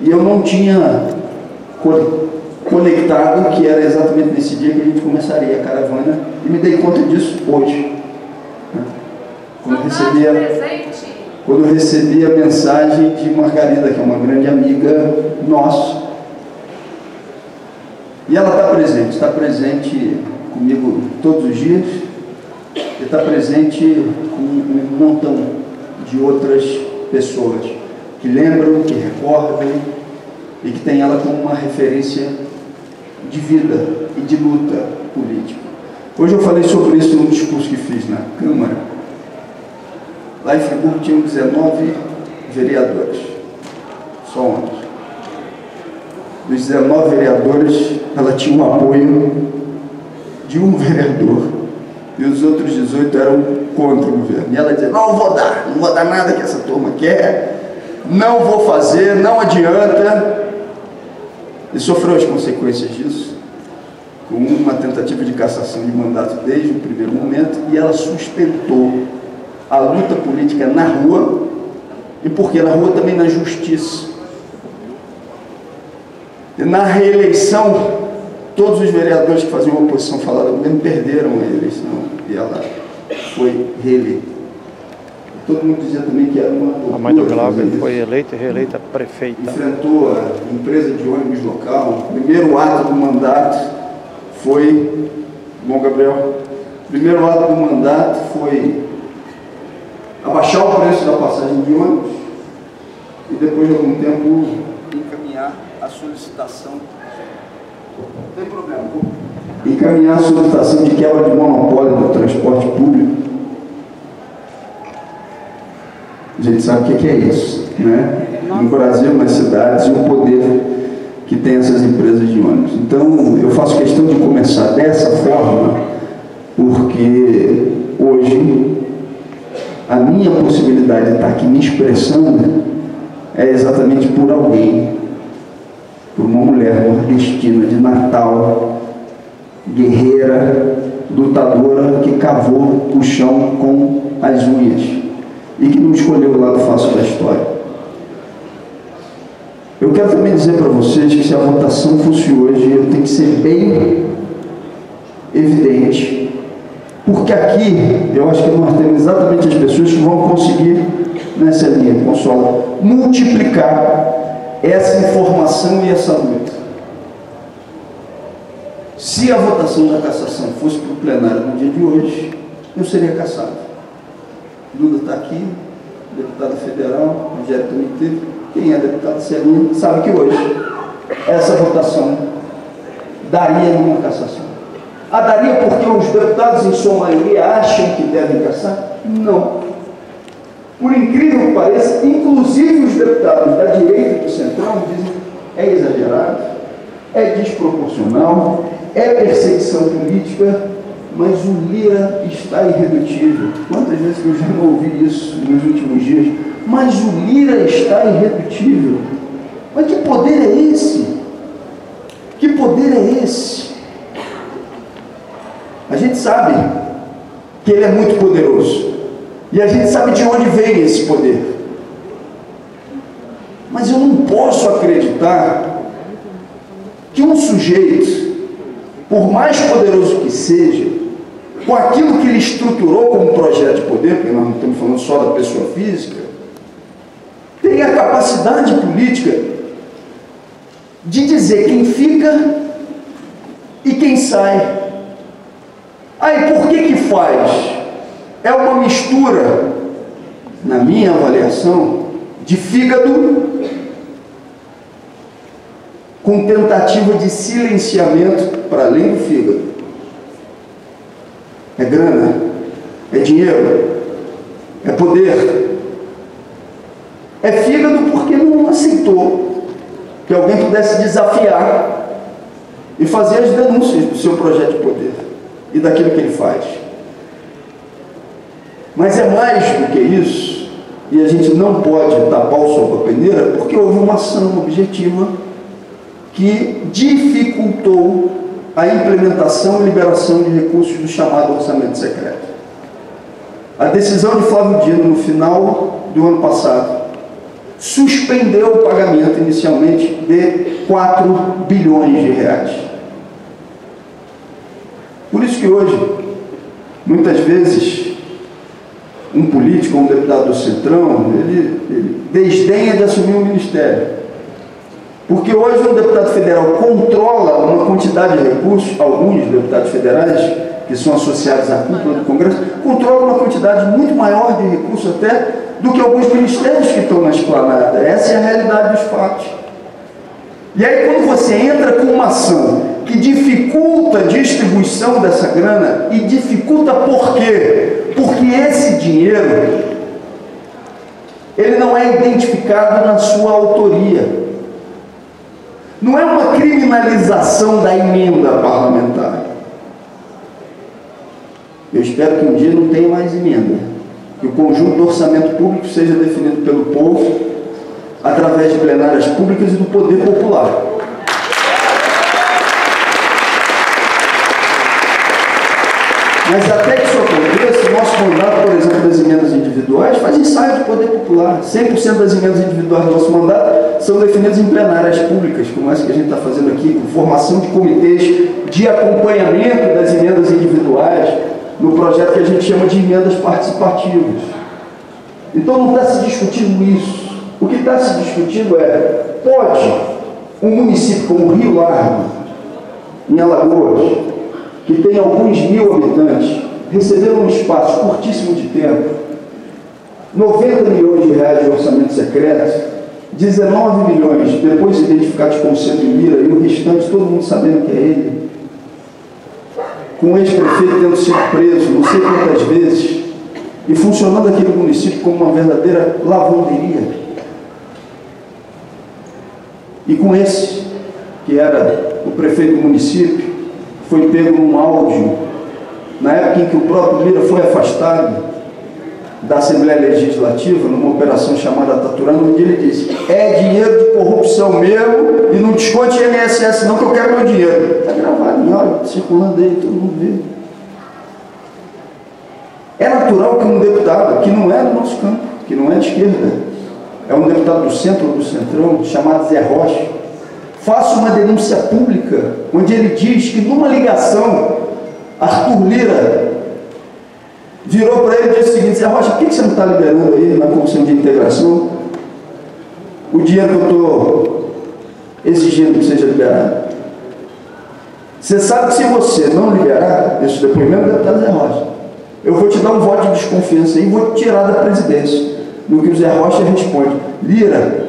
E eu não tinha conectado que era exatamente nesse dia que a gente começaria a caravana, e me dei conta disso hoje, quando eu recebi a mensagem de Margarida, que é uma grande amiga nossa, e ela está presente comigo todos os dias, e está presente com um montão de outras pessoas que lembram, que recordam e que tem ela como uma referência de vida e de luta política. Hoje eu falei sobre isso num discurso que fiz na Câmara. Lá em Friburgo tinham 19 vereadores, só 11. Dos 19 vereadores, ela tinha um apoio de um vereador, e os outros 18 eram contra o governo. E ela dizia: não vou dar nada que essa turma quer, não vou fazer, não adianta. E sofreu as consequências disso, com uma tentativa de cassação de mandato desde o primeiro momento, e ela sustentou a luta política na rua, e porque na rua também na justiça. E na reeleição, todos os vereadores que faziam oposição falada ao governo perderam a eleição, e ela foi reeleita. Todo mundo dizia também que era uma... A mãe do Glauber foi eleita e reeleita prefeita. Enfrentou a empresa de ônibus local. O primeiro ato do mandato foi... Bom, Gabriel, o primeiro ato do mandato foi abaixar o preço da passagem de ônibus e depois de algum tempo encaminhar a solicitação... Não tem problema. Encaminhar a solicitação de quebra de monopólio do transporte público. A gente sabe o que é isso, né? No Brasil, nas cidades, e o poder que tem essas empresas de ônibus. Então, eu faço questão de começar dessa forma, porque hoje a minha possibilidade de estar aqui me expressando é exatamente por alguém, por uma mulher nordestina de Natal, guerreira, lutadora, que cavou o chão com as unhas e que não escolheu o lado fácil da história. Eu quero também dizer para vocês que se a votação fosse hoje, eu tenho que ser bem evidente por Porque aqui, eu acho que nós temos exatamente as pessoas que vão conseguir, nessa linha, Consola, multiplicar essa informação e essa luta. Se a votação da cassação fosse para o plenário no dia de hoje, eu seria cassado. Duda está aqui, deputada federal, Rogério também teve. Quem é deputado Celinho sabe que hoje essa votação daria numa cassação. Daria porque os deputados, em sua maioria, acham que devem cassar? Não. Por incrível que pareça, inclusive os deputados da direita e do centrão dizem que é exagerado, é desproporcional, é perseguição política, mas o Lira está irredutível. Quantas vezes eu já não ouvi isso nos últimos dias? Mas o Lira está irredutível. Mas que poder é esse? Que poder é esse? A gente sabe que ele é muito poderoso. E a gente sabe de onde vem esse poder. Mas eu não posso acreditar que um sujeito, por mais poderoso que seja, com aquilo que ele estruturou como projeto de poder, porque nós não estamos falando só da pessoa física, tem a capacidade política de dizer quem fica e quem sai. Aí por que faz? É uma mistura, na minha avaliação, de fígado com tentativa de silenciamento para além do fígado. É grana, é dinheiro, é poder. É fígado porque não aceitou que alguém pudesse desafiar e fazer as denúncias do seu projeto de poder e daquilo que ele faz. Mas é mais do que isso, e a gente não pode tapar o sol com a peneira, porque houve uma ação objetiva que dificultou a implementação e liberação de recursos do chamado orçamento secreto. A decisão de Flávio Dino, no final do ano passado, suspendeu o pagamento inicialmente de 4 bilhões de reais. Por isso que hoje, muitas vezes, um político, um deputado do Centrão, ele desdenha de assumir um ministério. Porque hoje um deputado federal controla uma quantidade de recursos, alguns deputados federais, que são associados à cúpula do Congresso, controlam uma quantidade muito maior de recursos até do que alguns ministérios que estão na esplanada. Essa é a realidade dos fatos. E aí quando você entra com uma ação que dificulta a distribuição dessa grana, e dificulta por quê? Porque esse dinheiro, ele não é identificado na sua autoria. Não é uma criminalização da emenda parlamentar. Eu espero que um dia não tenha mais emenda. Que o conjunto do orçamento público seja definido pelo povo através de plenárias públicas e do poder popular. Mas até que isso aconteça, o nosso mandato, por exemplo, das emendas individuais, faz ensaio de poder popular. 100% das emendas individuais do nosso mandato são definidas em plenárias públicas, como essa que a gente está fazendo aqui, com formação de comitês de acompanhamento das emendas individuais, no projeto que a gente chama de emendas participativas. Então não está se discutindo isso. O que está se discutindo é, pode um município como Rio Largo, em Alagoas, que tem alguns mil habitantes, receber um espaço curtíssimo de tempo, 90 milhões de reais de orçamento secreto, 19 milhões depois identificados como sendo Lira, e o restante todo mundo sabendo que é ele, com o ex-prefeito tendo sido preso não sei quantas vezes, e funcionando aquele município como uma verdadeira lavanderia. E com esse, que era o prefeito do município, foi pego num áudio, na época em que o próprio Lira foi afastado da Assembleia Legislativa, numa operação chamada Taturana, onde ele disse: é dinheiro de corrupção mesmo, e não desconte INSS não, que eu quero meu dinheiro. Está gravado em áudio, circulando aí, todo mundo vê. É natural que um deputado, que não é do nosso campo, que não é de esquerda, é um deputado do centro ou do centrão, chamado Zé Rocha, faça uma denúncia pública, onde ele diz que numa ligação, Arthur Lira virou para ele e disse o seguinte: Zé Rocha, por que você não está liberando aí na Comissão de Integração o dinheiro que eu estou exigindo que seja liberado? Você sabe que se você não liberar esse depoimento, deputado Zé Rocha, eu vou te dar um voto de desconfiança e vou te tirar da presidência. No que o Zé Rocha responde: Lira,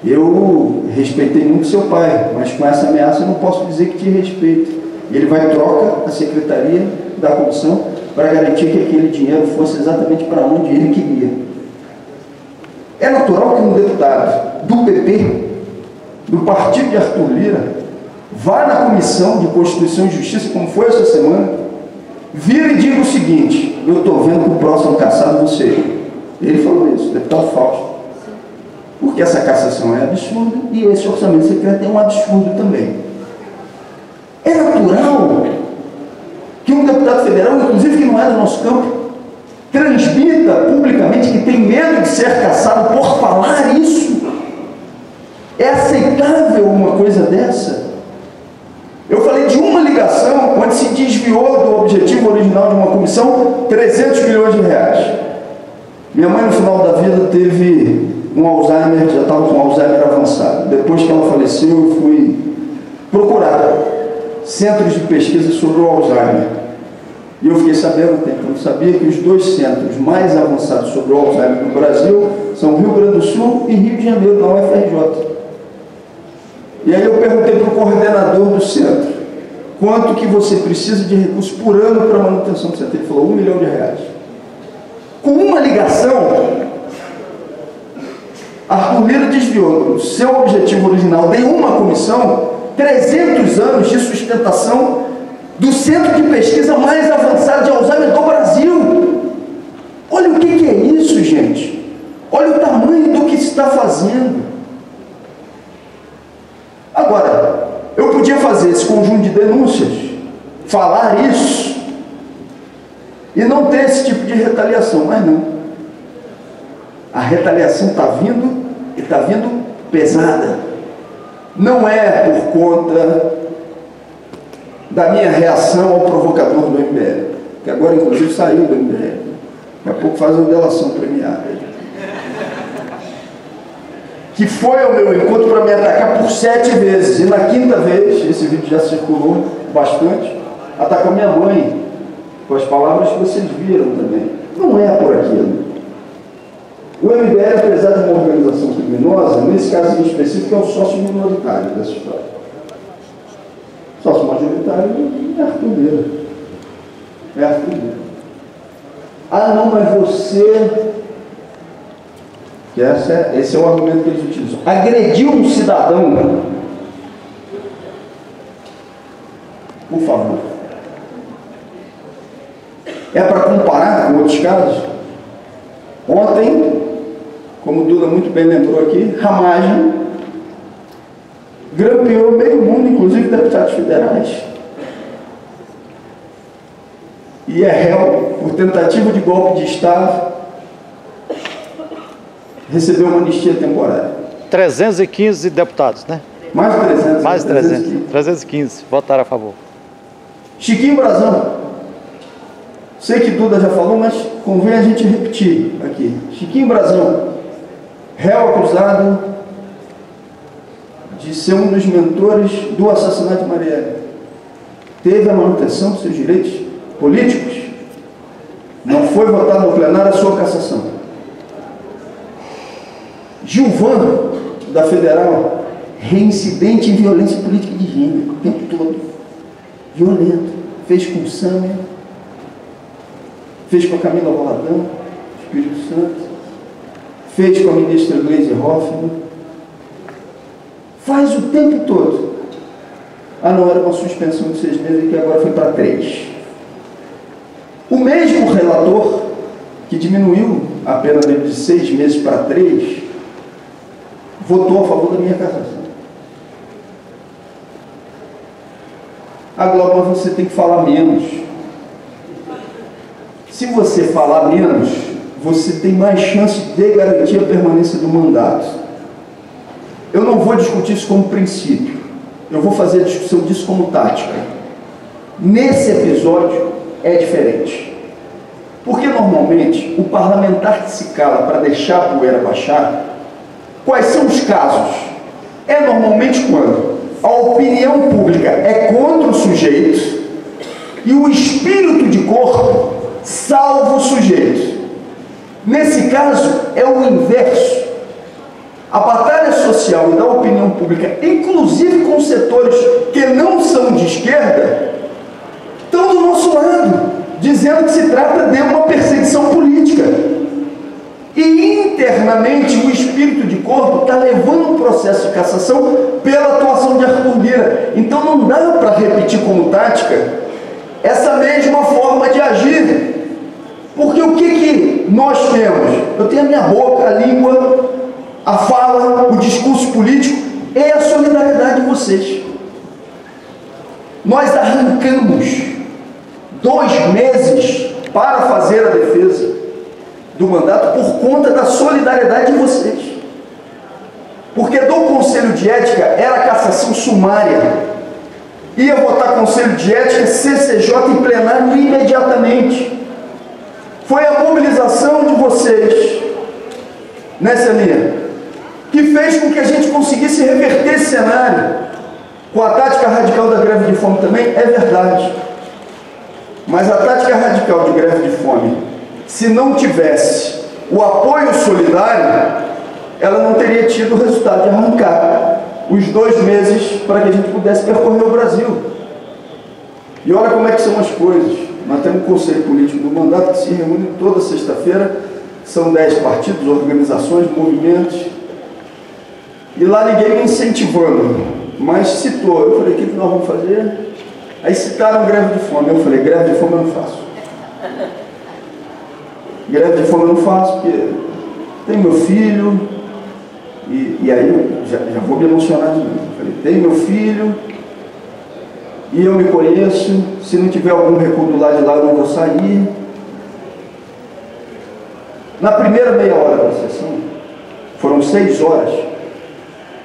eu respeitei muito seu pai, mas com essa ameaça eu não posso dizer que te respeito. E ele vai troca a secretaria da comissão para garantir que aquele dinheiro fosse exatamente para onde ele queria. É natural que um deputado do PP, do partido de Arthur Lira, vá na Comissão de Constituição e Justiça, como foi essa semana, vira e diga o seguinte: eu estou vendo que o próximo caçado você. Ele falou isso, deputado Fausto. Porque essa cassação é absurda e esse orçamento secreto é um absurdo também. É natural que um deputado federal, inclusive que não é do nosso campo, transmita publicamente que tem medo de ser cassado por falar isso. É aceitável uma coisa dessa? Eu falei de uma ligação onde se desviou do objetivo original de uma comissão 300 milhões de reais. Minha mãe, no final da vida, teve um Alzheimer, já estava com Alzheimer avançado. Depois que ela faleceu, eu fui procurar centros de pesquisa sobre o Alzheimer. E eu fiquei sabendo há tempo, eu não sabia que os 2 centros mais avançados sobre o Alzheimer no Brasil são Rio Grande do Sul e Rio de Janeiro, na UFRJ. E aí eu perguntei para o coordenador do centro: quanto que você precisa de recursos por ano para a manutenção do centro? Ele falou: R$1 milhão. Com uma ligação, Arthur Lira desviou do seu objetivo original de uma comissão 300 anos de sustentação do centro de pesquisa mais avançado de Alzheimer do Brasil. Olha o que é isso, gente. Olha o tamanho do que se está fazendo. Agora, eu podia fazer esse conjunto de denúncias, falar isso e não ter esse tipo de retaliação, mas não. A retaliação está vindo e está vindo pesada. Não é por conta da minha reação ao provocador do MBL, que agora inclusive saiu do MBL. Daqui a pouco faz uma delação premiada. Que foi ao meu encontro para me atacar por 7 vezes. E na 5ª vez, esse vídeo já circulou bastante, atacou minha mãe, com as palavras que vocês viram também. Não é por aquilo. O MBL, apesar de uma organização criminosa, nesse caso em específico, é um sócio minoritário dessa história. Sócio majoritário é Arthur Lira. É Arthur Lira. Ah, não, mas você... Esse é o argumento que eles utilizam. Agrediu um cidadão. Por favor. É para comparar com outros casos? Ontem, como o Duda muito bem lembrou aqui, Ramagem grampeou meio mundo, inclusive deputados federais. E é réu por tentativa de golpe de Estado. Recebeu uma anistia temporária. 315 deputados, né? Mais de 300. Mais de 315 votaram a favor. Chiquinho Brazão. Sei que Duda já falou, mas convém a gente repetir aqui. Chiquinho Brazão, réu acusado de ser um dos mentores do assassinato de Marielle. Teve a manutenção dos seus direitos políticos. Não foi votado no plenário a sua cassação. Gilvan, da Federal, reincidente em violência política de gênero, o tempo todo. Violento. Fez com o Sâmia, fez com a Camila Valadão, Espírito Santo, fez com a ministra Gleisi Hoffmann, faz o tempo todo. Ah, não, era uma suspensão de 6 meses que agora foi para 3. O mesmo relator que diminuiu a pena dele de 6 meses para 3, votou a favor da minha cassação. Ah, Glauber, mas você tem que falar menos. Se você falar menos, você tem mais chance de garantir a permanência do mandato. Eu não vou discutir isso como princípio. Eu vou fazer a discussão disso como tática. Nesse episódio é diferente. Porque normalmente o parlamentar que se cala para deixar a poeira baixar, quais são os casos? É normalmente quando a opinião pública é contra o sujeito e o espírito de corpo salva o sujeito. Nesse caso é o inverso. A batalha social e da opinião pública, inclusive com setores que não são de esquerda, estão do nosso lado, dizendo que se trata de uma perseguição política. E internamente o espírito de corpo está levando um processo de cassação pela atuação de Arthur Lira. Então não dá para repetir como tática essa mesma forma de agir. Porque o que nós temos? Eu tenho a minha boca, a língua, a fala, o discurso político e a solidariedade de vocês. Nós arrancamos 2 meses para fazer a defesa do mandato por conta da solidariedade de vocês. Porque do Conselho de Ética era cassação sumária. Ia votar Conselho de Ética, CCJ em plenário imediatamente. Foi a mobilização de vocês, né, Celinha, que fez com que a gente conseguisse reverter esse cenário. Com a tática radical da greve de fome também, é verdade. Mas a tática radical de greve de fome, se não tivesse o apoio solidário, ela não teria tido o resultado de arrancar os 2 meses para que a gente pudesse percorrer o Brasil. E olha como é que são as coisas. Nós temos um conselho político do mandato que se reúne toda sexta-feira, são 10 partidos, organizações, movimentos, e lá ninguém me incentivando, mas citou. Eu falei, o que nós vamos fazer? Aí citaram greve de fome. Eu falei, greve de fome eu não faço. Greve de fome eu não faço porque tem meu filho, e aí eu já vou me emocionar de novo. Eu falei, tem meu filho, e eu me conheço, se não tiver algum recuo do lado de lá eu não vou sair. Na primeira meia hora da sessão, foram 6 horas,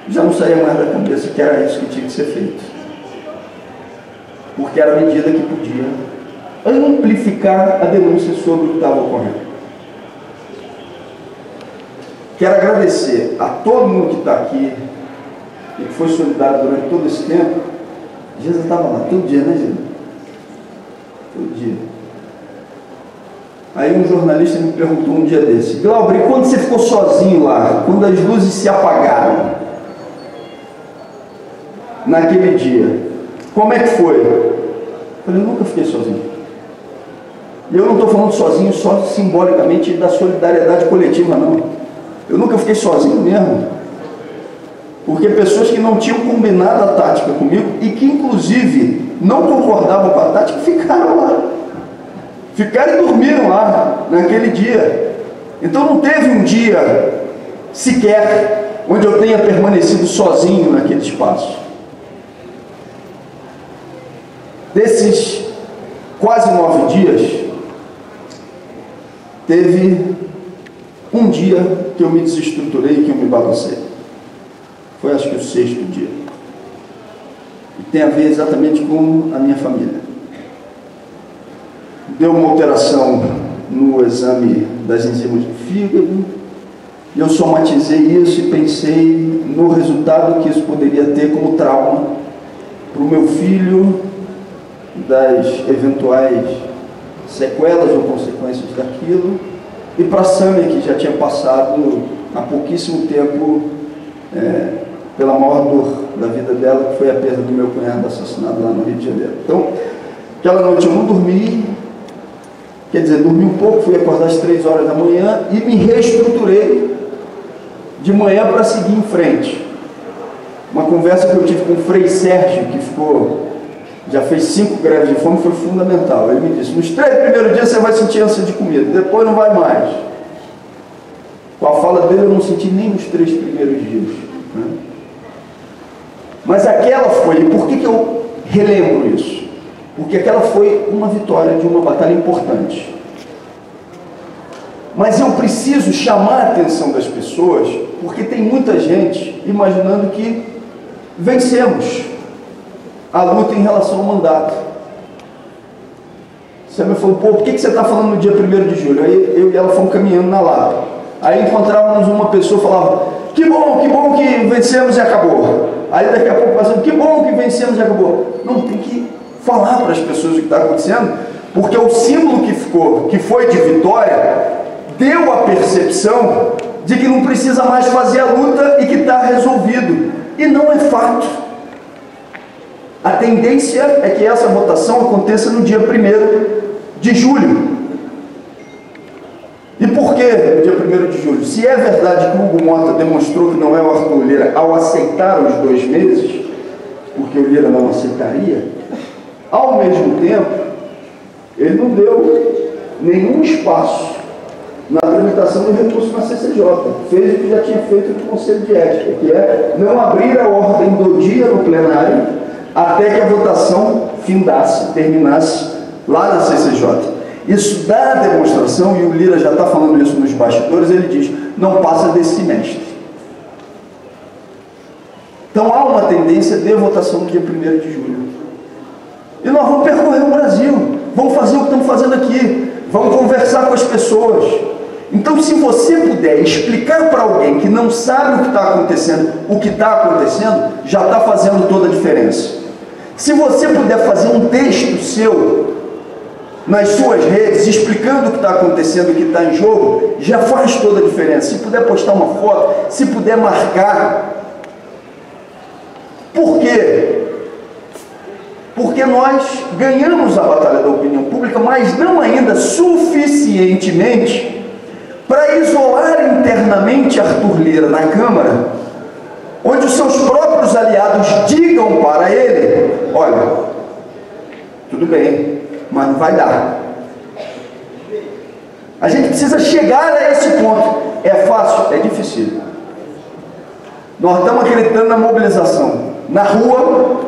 já não saía mais da cabeça que era isso que tinha que ser feito. Porque era a medida que podia amplificar a denúncia sobre o que estava ocorrendo. Quero agradecer a todo mundo que está aqui e que foi solidário durante todo esse tempo. Jesus estava lá todo dia, né, Jesus? Todo dia. Aí um jornalista me perguntou um dia desse, Glauber, e quando você ficou sozinho lá, quando as luzes se apagaram, naquele dia, como é que foi? Eu falei, eu nunca fiquei sozinho. E eu não estou falando sozinho só simbolicamente da solidariedade coletiva, não. Eu nunca fiquei sozinho mesmo. Porque pessoas que não tinham combinado a tática comigo e que inclusive não concordavam com a tática ficaram lá. Ficaram e dormiram lá naquele dia. Então não teve um dia sequer onde eu tenha permanecido sozinho naquele espaço. Desses quase 9 dias, teve um dia que eu me desestruturei, que eu me balancei. Foi acho que o 6º dia. E tem a ver exatamente com a minha família. Deu uma alteração no exame das enzimas do fígado. E eu somatizei isso e pensei no resultado que isso poderia ter como trauma para o meu filho, das eventuais sequelas ou consequências daquilo, e para a Sâmia, que já tinha passado há pouquíssimo tempo pela maior dor da vida dela, que foi a perda do meu cunhado assassinado lá no Rio de Janeiro. Então, aquela noite eu não dormi, quer dizer, dormi um pouco, fui acordar às 3 horas da manhã e me reestruturei de manhã para seguir em frente. Uma conversa que eu tive com o Frei Sérgio, que já fez 5 greves de fome, foi fundamental. Ele me disse, nos 3 primeiros dias você vai sentir ânsia de comida, depois não vai mais. Com a fala dele eu não senti nem nos 3 primeiros dias, né? Mas aquela foi, e por que eu relembro isso? Porque aquela foi uma vitória de uma batalha importante. Mas eu preciso chamar a atenção das pessoas, porque tem muita gente imaginando que vencemos a luta em relação ao mandato. Você falou, pô, por que você está falando no dia 1º de julho? Aí eu e ela fomos caminhando na Lapa. Aí encontrávamos uma pessoa e falava, que bom que vencemos e acabou. Aí daqui a pouco passando, que bom que vencemos e acabou. Não, tem que falar para as pessoas o que está acontecendo, porque o símbolo que foi de vitória, deu a percepção de que não precisa mais fazer a luta e que está resolvido. E não é fato. A tendência é que essa votação aconteça no dia 1º de julho. E por que no dia 1º de julho? Se é verdade que o Hugo Mota demonstrou que não é o Arthur Lira ao aceitar os 2 meses, porque o Lira não aceitaria, ao mesmo tempo, ele não deu nenhum espaço na tramitação do recurso na CCJ. Fez o que já tinha feito no Conselho de Ética, que é não abrir a ordem do dia no plenário até que a votação findasse, terminasse lá na CCJ. Isso dá a demonstração, e o Lira já está falando isso nos bastidores, ele diz, não passa desse semestre. Então há uma tendência de votação no dia 1º de julho. E nós vamos percorrer o Brasil, vamos fazer o que estamos fazendo aqui, vamos conversar com as pessoas. Então, se você puder explicar para alguém que não sabe o que está acontecendo, já está fazendo toda a diferença. Se você puder fazer um texto seu nas suas redes, explicando o que está acontecendo, o que está em jogo, já faz toda a diferença. Se puder postar uma foto, se puder marcar. Por quê? Porque nós ganhamos a batalha da opinião pública, mas não ainda suficientemente para isolar internamente Arthur Lira na Câmara, onde os seus próprios aliados digam para ele, olha, tudo bem, mas não vai dar. A gente precisa chegar a esse ponto. É fácil? É difícil. Nós estamos acreditando na mobilização na rua,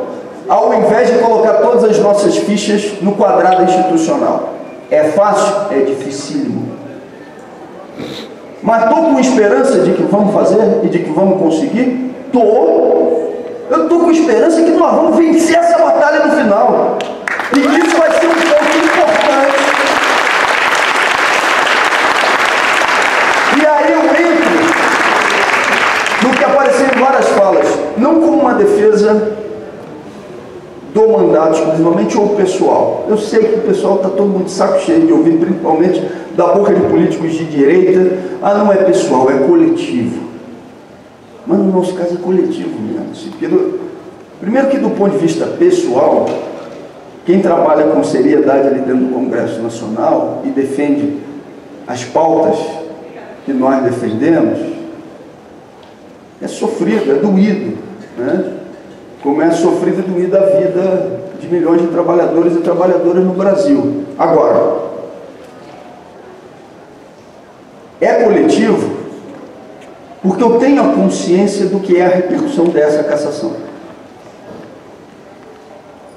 ao invés de colocar todas as nossas fichas no quadrado institucional. É fácil? É dificílimo. Mas estou com esperança de que vamos fazer e de que vamos conseguir? Eu estou com esperança que nós vamos vencer essa batalha no final. E isso vai ser um ponto importante. E aí eu entro no que apareceu em várias falas, não como uma defesa do mandato exclusivamente ou pessoal. Eu sei que o pessoal está todo mundo de saco cheio de ouvir, principalmente da boca de políticos de direita, não é pessoal, é coletivo. Mas no nosso caso é coletivo mesmo. Primeiro que do ponto de vista pessoal, quem trabalha com seriedade ali dentro do Congresso Nacional e defende as pautas que nós defendemos, é sofrido, é doído, né? Como é sofrida e doída a vida de milhões de trabalhadores e trabalhadoras no Brasil. Agora, é coletivo porque eu tenho a consciência do que é a repercussão dessa cassação.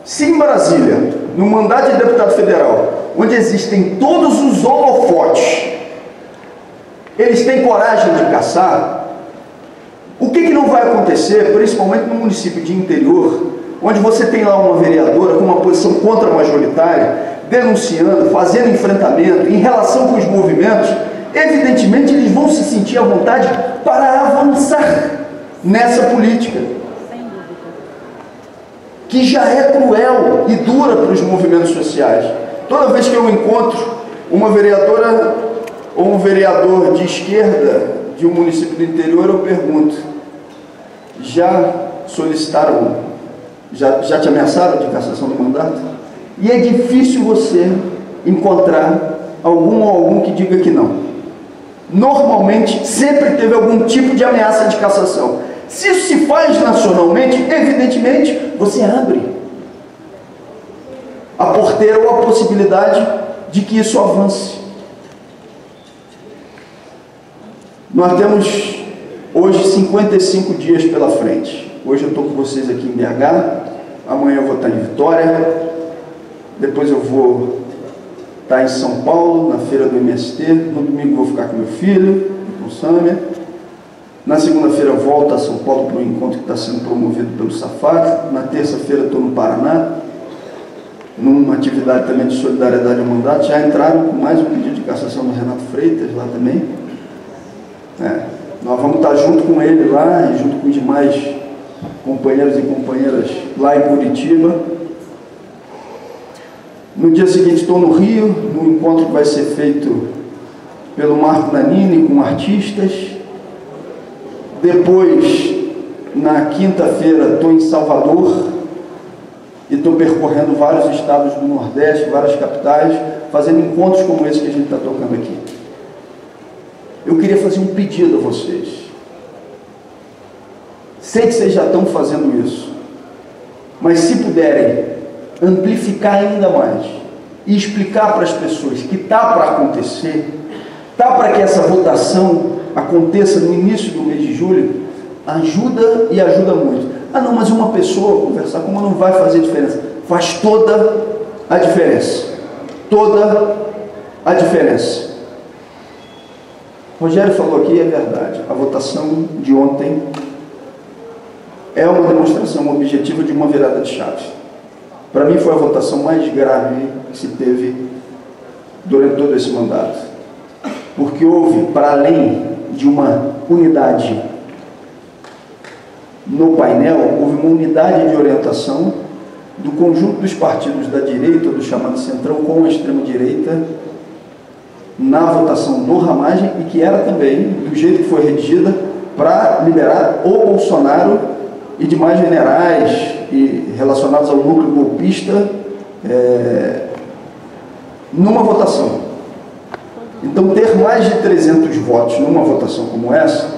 Se em Brasília, no mandato de deputado federal, onde existem todos os holofotes, eles têm coragem de caçar, o que não vai acontecer, principalmente no município de interior, onde você tem lá uma vereadora com uma posição contra-majoritária, denunciando, fazendo enfrentamento, em relação com os movimentos, evidentemente eles vão se sentir à vontade para avançar nessa política, que já é cruel e dura para os movimentos sociais. Toda vez que eu encontro uma vereadora ou um vereador de esquerda de um município do interior, eu pergunto, já solicitaram, já te ameaçaram de cassação do mandato? E é difícil você encontrar algum que diga que não. Normalmente, sempre teve algum tipo de ameaça de cassação. Se isso se faz nacionalmente, evidentemente, você abre a porteira ou a possibilidade de que isso avance. Nós temos hoje 55 dias pela frente. Hoje eu estou com vocês aqui em BH, amanhã eu vou estar em Vitória, depois eu vou estar em São Paulo, na feira do MST, no domingo eu vou ficar com meu filho, com o Sâmia, na segunda-feira eu volto a São Paulo para um encontro que está sendo promovido pelo SAFAC, na terça-feira estou no Paraná, numa atividade também de solidariedade ao mandato, já entraram com mais um pedido de cassação do Renato Freitas lá também. Nós vamos estar junto com ele lá e junto com os demais companheiros e companheiras lá em Curitiba. No dia seguinte estou no Rio, no encontro que vai ser feito pelo Marco Nanini com artistas. Depois, na quinta-feira, estou em Salvador e estou percorrendo vários estados do Nordeste, várias capitais, fazendo encontros como esse que a gente está tocando aqui. Eu queria fazer um pedido a vocês. Sei que vocês já estão fazendo isso, mas se puderem amplificar ainda mais e explicar para as pessoas que está para acontecer, está para que essa votação aconteça no início do mês de julho, ajuda e ajuda muito. Ah não, mas uma pessoa conversar como não vai fazer diferença. Faz toda a diferença. Toda a diferença. Rogério falou aqui, é verdade. A votação de ontem é uma demonstração objetiva de uma virada de chave. Para mim foi a votação mais grave que se teve durante todo esse mandato. Porque houve, para além de uma unidade no painel, houve uma unidade de orientação do conjunto dos partidos da direita, do chamado Centrão, com a extrema-direita, na votação do Ramagem, e que era também, do jeito que foi redigida, para liberar o Bolsonaro e demais generais e relacionados ao núcleo golpista numa votação. Então, ter mais de 300 votos numa votação como essa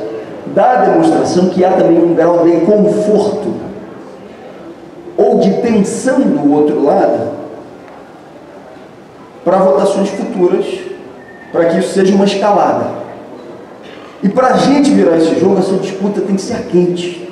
dá a demonstração que há também um grau de conforto ou de tensão do outro lado para votações futuras, para que isso seja uma escalada. E para a gente virar esse jogo, essa disputa tem que ser quente.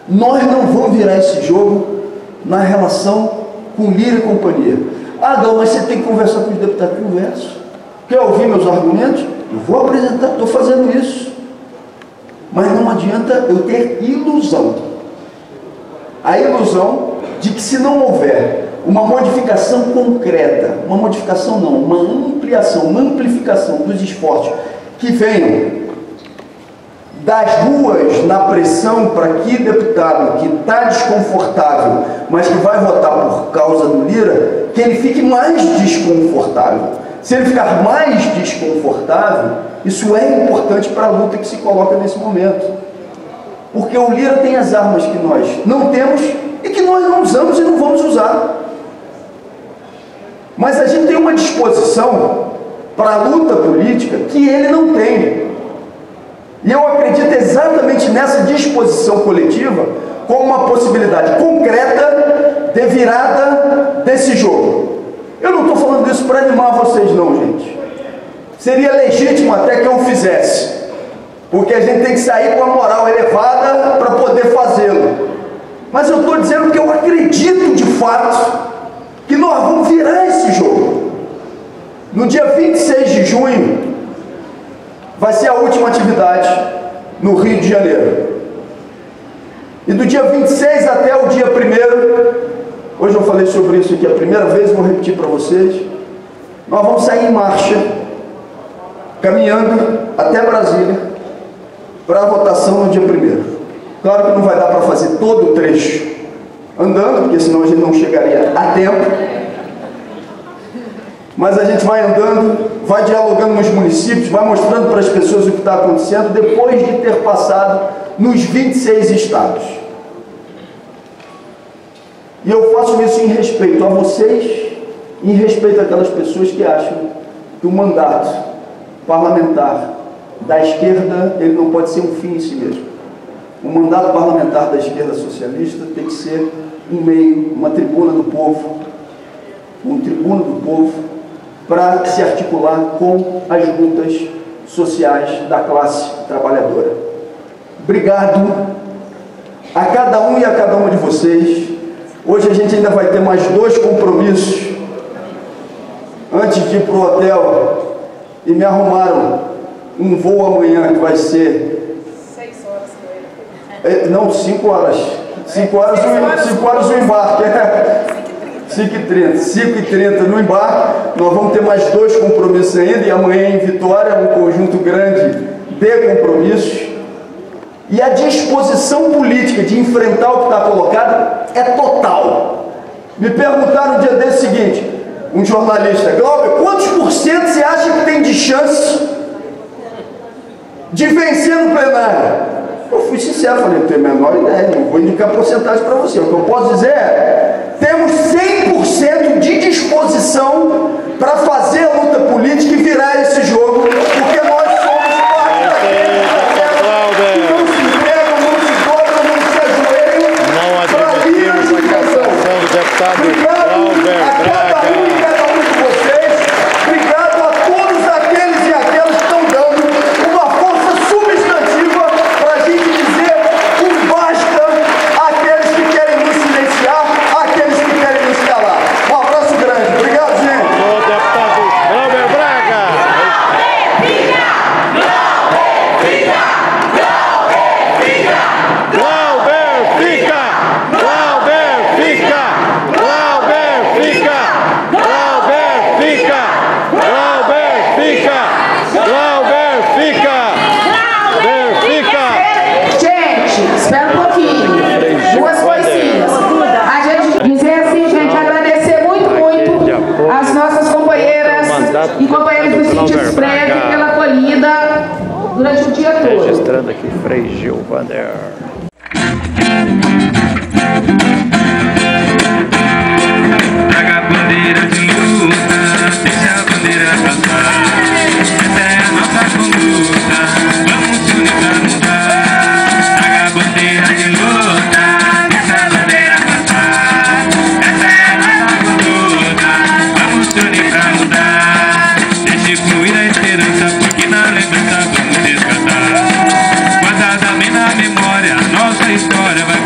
Nós não vamos virar esse jogo na relação com Lira e companhia. Ah, não, mas você tem que conversar com os deputados. Converso. Quer ouvir meus argumentos? Eu vou apresentar, estou fazendo isso. Mas não adianta eu ter ilusão. A ilusão de que se não houver uma modificação concreta, uma modificação não, uma ampliação, uma amplificação dos esforços que venham das ruas na pressão para que deputado que está desconfortável, mas que vai votar por causa do Lira, que ele fique mais desconfortável. Se ele ficar mais desconfortável, isso é importante para a luta que se coloca nesse momento. Porque o Lira tem as armas que nós não temos e que nós não usamos e não vamos usar. Mas a gente tem uma disposição para a luta política que ele não tem. E eu acredito exatamente nessa disposição coletiva como uma possibilidade concreta de virada desse jogo. Eu não estou falando isso para animar vocês não, gente. Seria legítimo até que eu fizesse, porque a gente tem que sair com a moral elevada para poder fazê-lo. Mas eu estou dizendo que eu acredito de fato que nós vamos virar esse jogo. No dia 26 de junho vai ser a última atividade no Rio de Janeiro. E do dia 26 até o dia 1º, hoje eu falei sobre isso aqui a primeira vez, vou repetir para vocês, nós vamos sair em marcha, caminhando até Brasília, para a votação no dia 1º. Claro que não vai dar para fazer todo o trecho andando, porque senão a gente não chegaria a tempo. Mas a gente vai andando, vai dialogando nos municípios, vai mostrando para as pessoas o que está acontecendo, depois de ter passado nos 26 estados. E eu faço isso em respeito a vocês, em respeito àquelas pessoas que acham que o mandato parlamentar da esquerda, ele não pode ser um fim em si mesmo. O mandato parlamentar da esquerda socialista tem que ser um meio, uma tribuna do povo, para se articular com as lutas sociais da classe trabalhadora. Obrigado a cada um e a cada uma de vocês. Hoje a gente ainda vai ter mais 2 compromissos antes de ir para o hotel, e me arrumaram um voo amanhã que vai ser 6 horas com ele. não, 5 horas. 5 horas o embarque. 5h30. 5h30 no embarque. Nós vamos ter mais 2 compromissos ainda, e amanhã em Vitória, um conjunto grande de compromissos. E a disposição política de enfrentar o que está colocado é total. Me perguntaram no dia desse seguinte, um jornalista: Glauber, quantos por cento você acha que tem de chance de vencer no plenário? Eu fui sincero, falei, não tenho a menor ideia, não vou indicar porcentagem para você. O que eu posso dizer é, temos 100% de disposição para fazer a luta política e virar esse jogo, porque nós somos parte daqueles que não se entregam, não se dobram, não se ajoelham. Não admitimos a cassação do deputado Glauber Braga. Cada um de vocês, obrigado a todos aqueles e aquelas que estão dando uma força substantiva para a gente dizer um basta àqueles que querem nos silenciar, àqueles que querem nos calar. Um abraço grande. Obrigado, gente. O deputado Glauber Braga. Gente, espera um pouquinho. Duas coisinhas. A gente dizer assim, gente, agradecer muito as nossas companheiras e companheiros do Sítio Expresso pela acolhida durante o dia todo. Registrando aqui, Frei Gilvander. Traga a bandeira de luta, deixa a bandeira passar. Essa é a nossa conduta, vamos se unir pra mudar. Traga a bandeira de luta, deixa a bandeira passar. Essa é a nossa conduta, vamos se unir pra mudar. Deixe fluir a esperança, porque na lembrança vamos resgatar. Guardada bem na memória, nossa história vai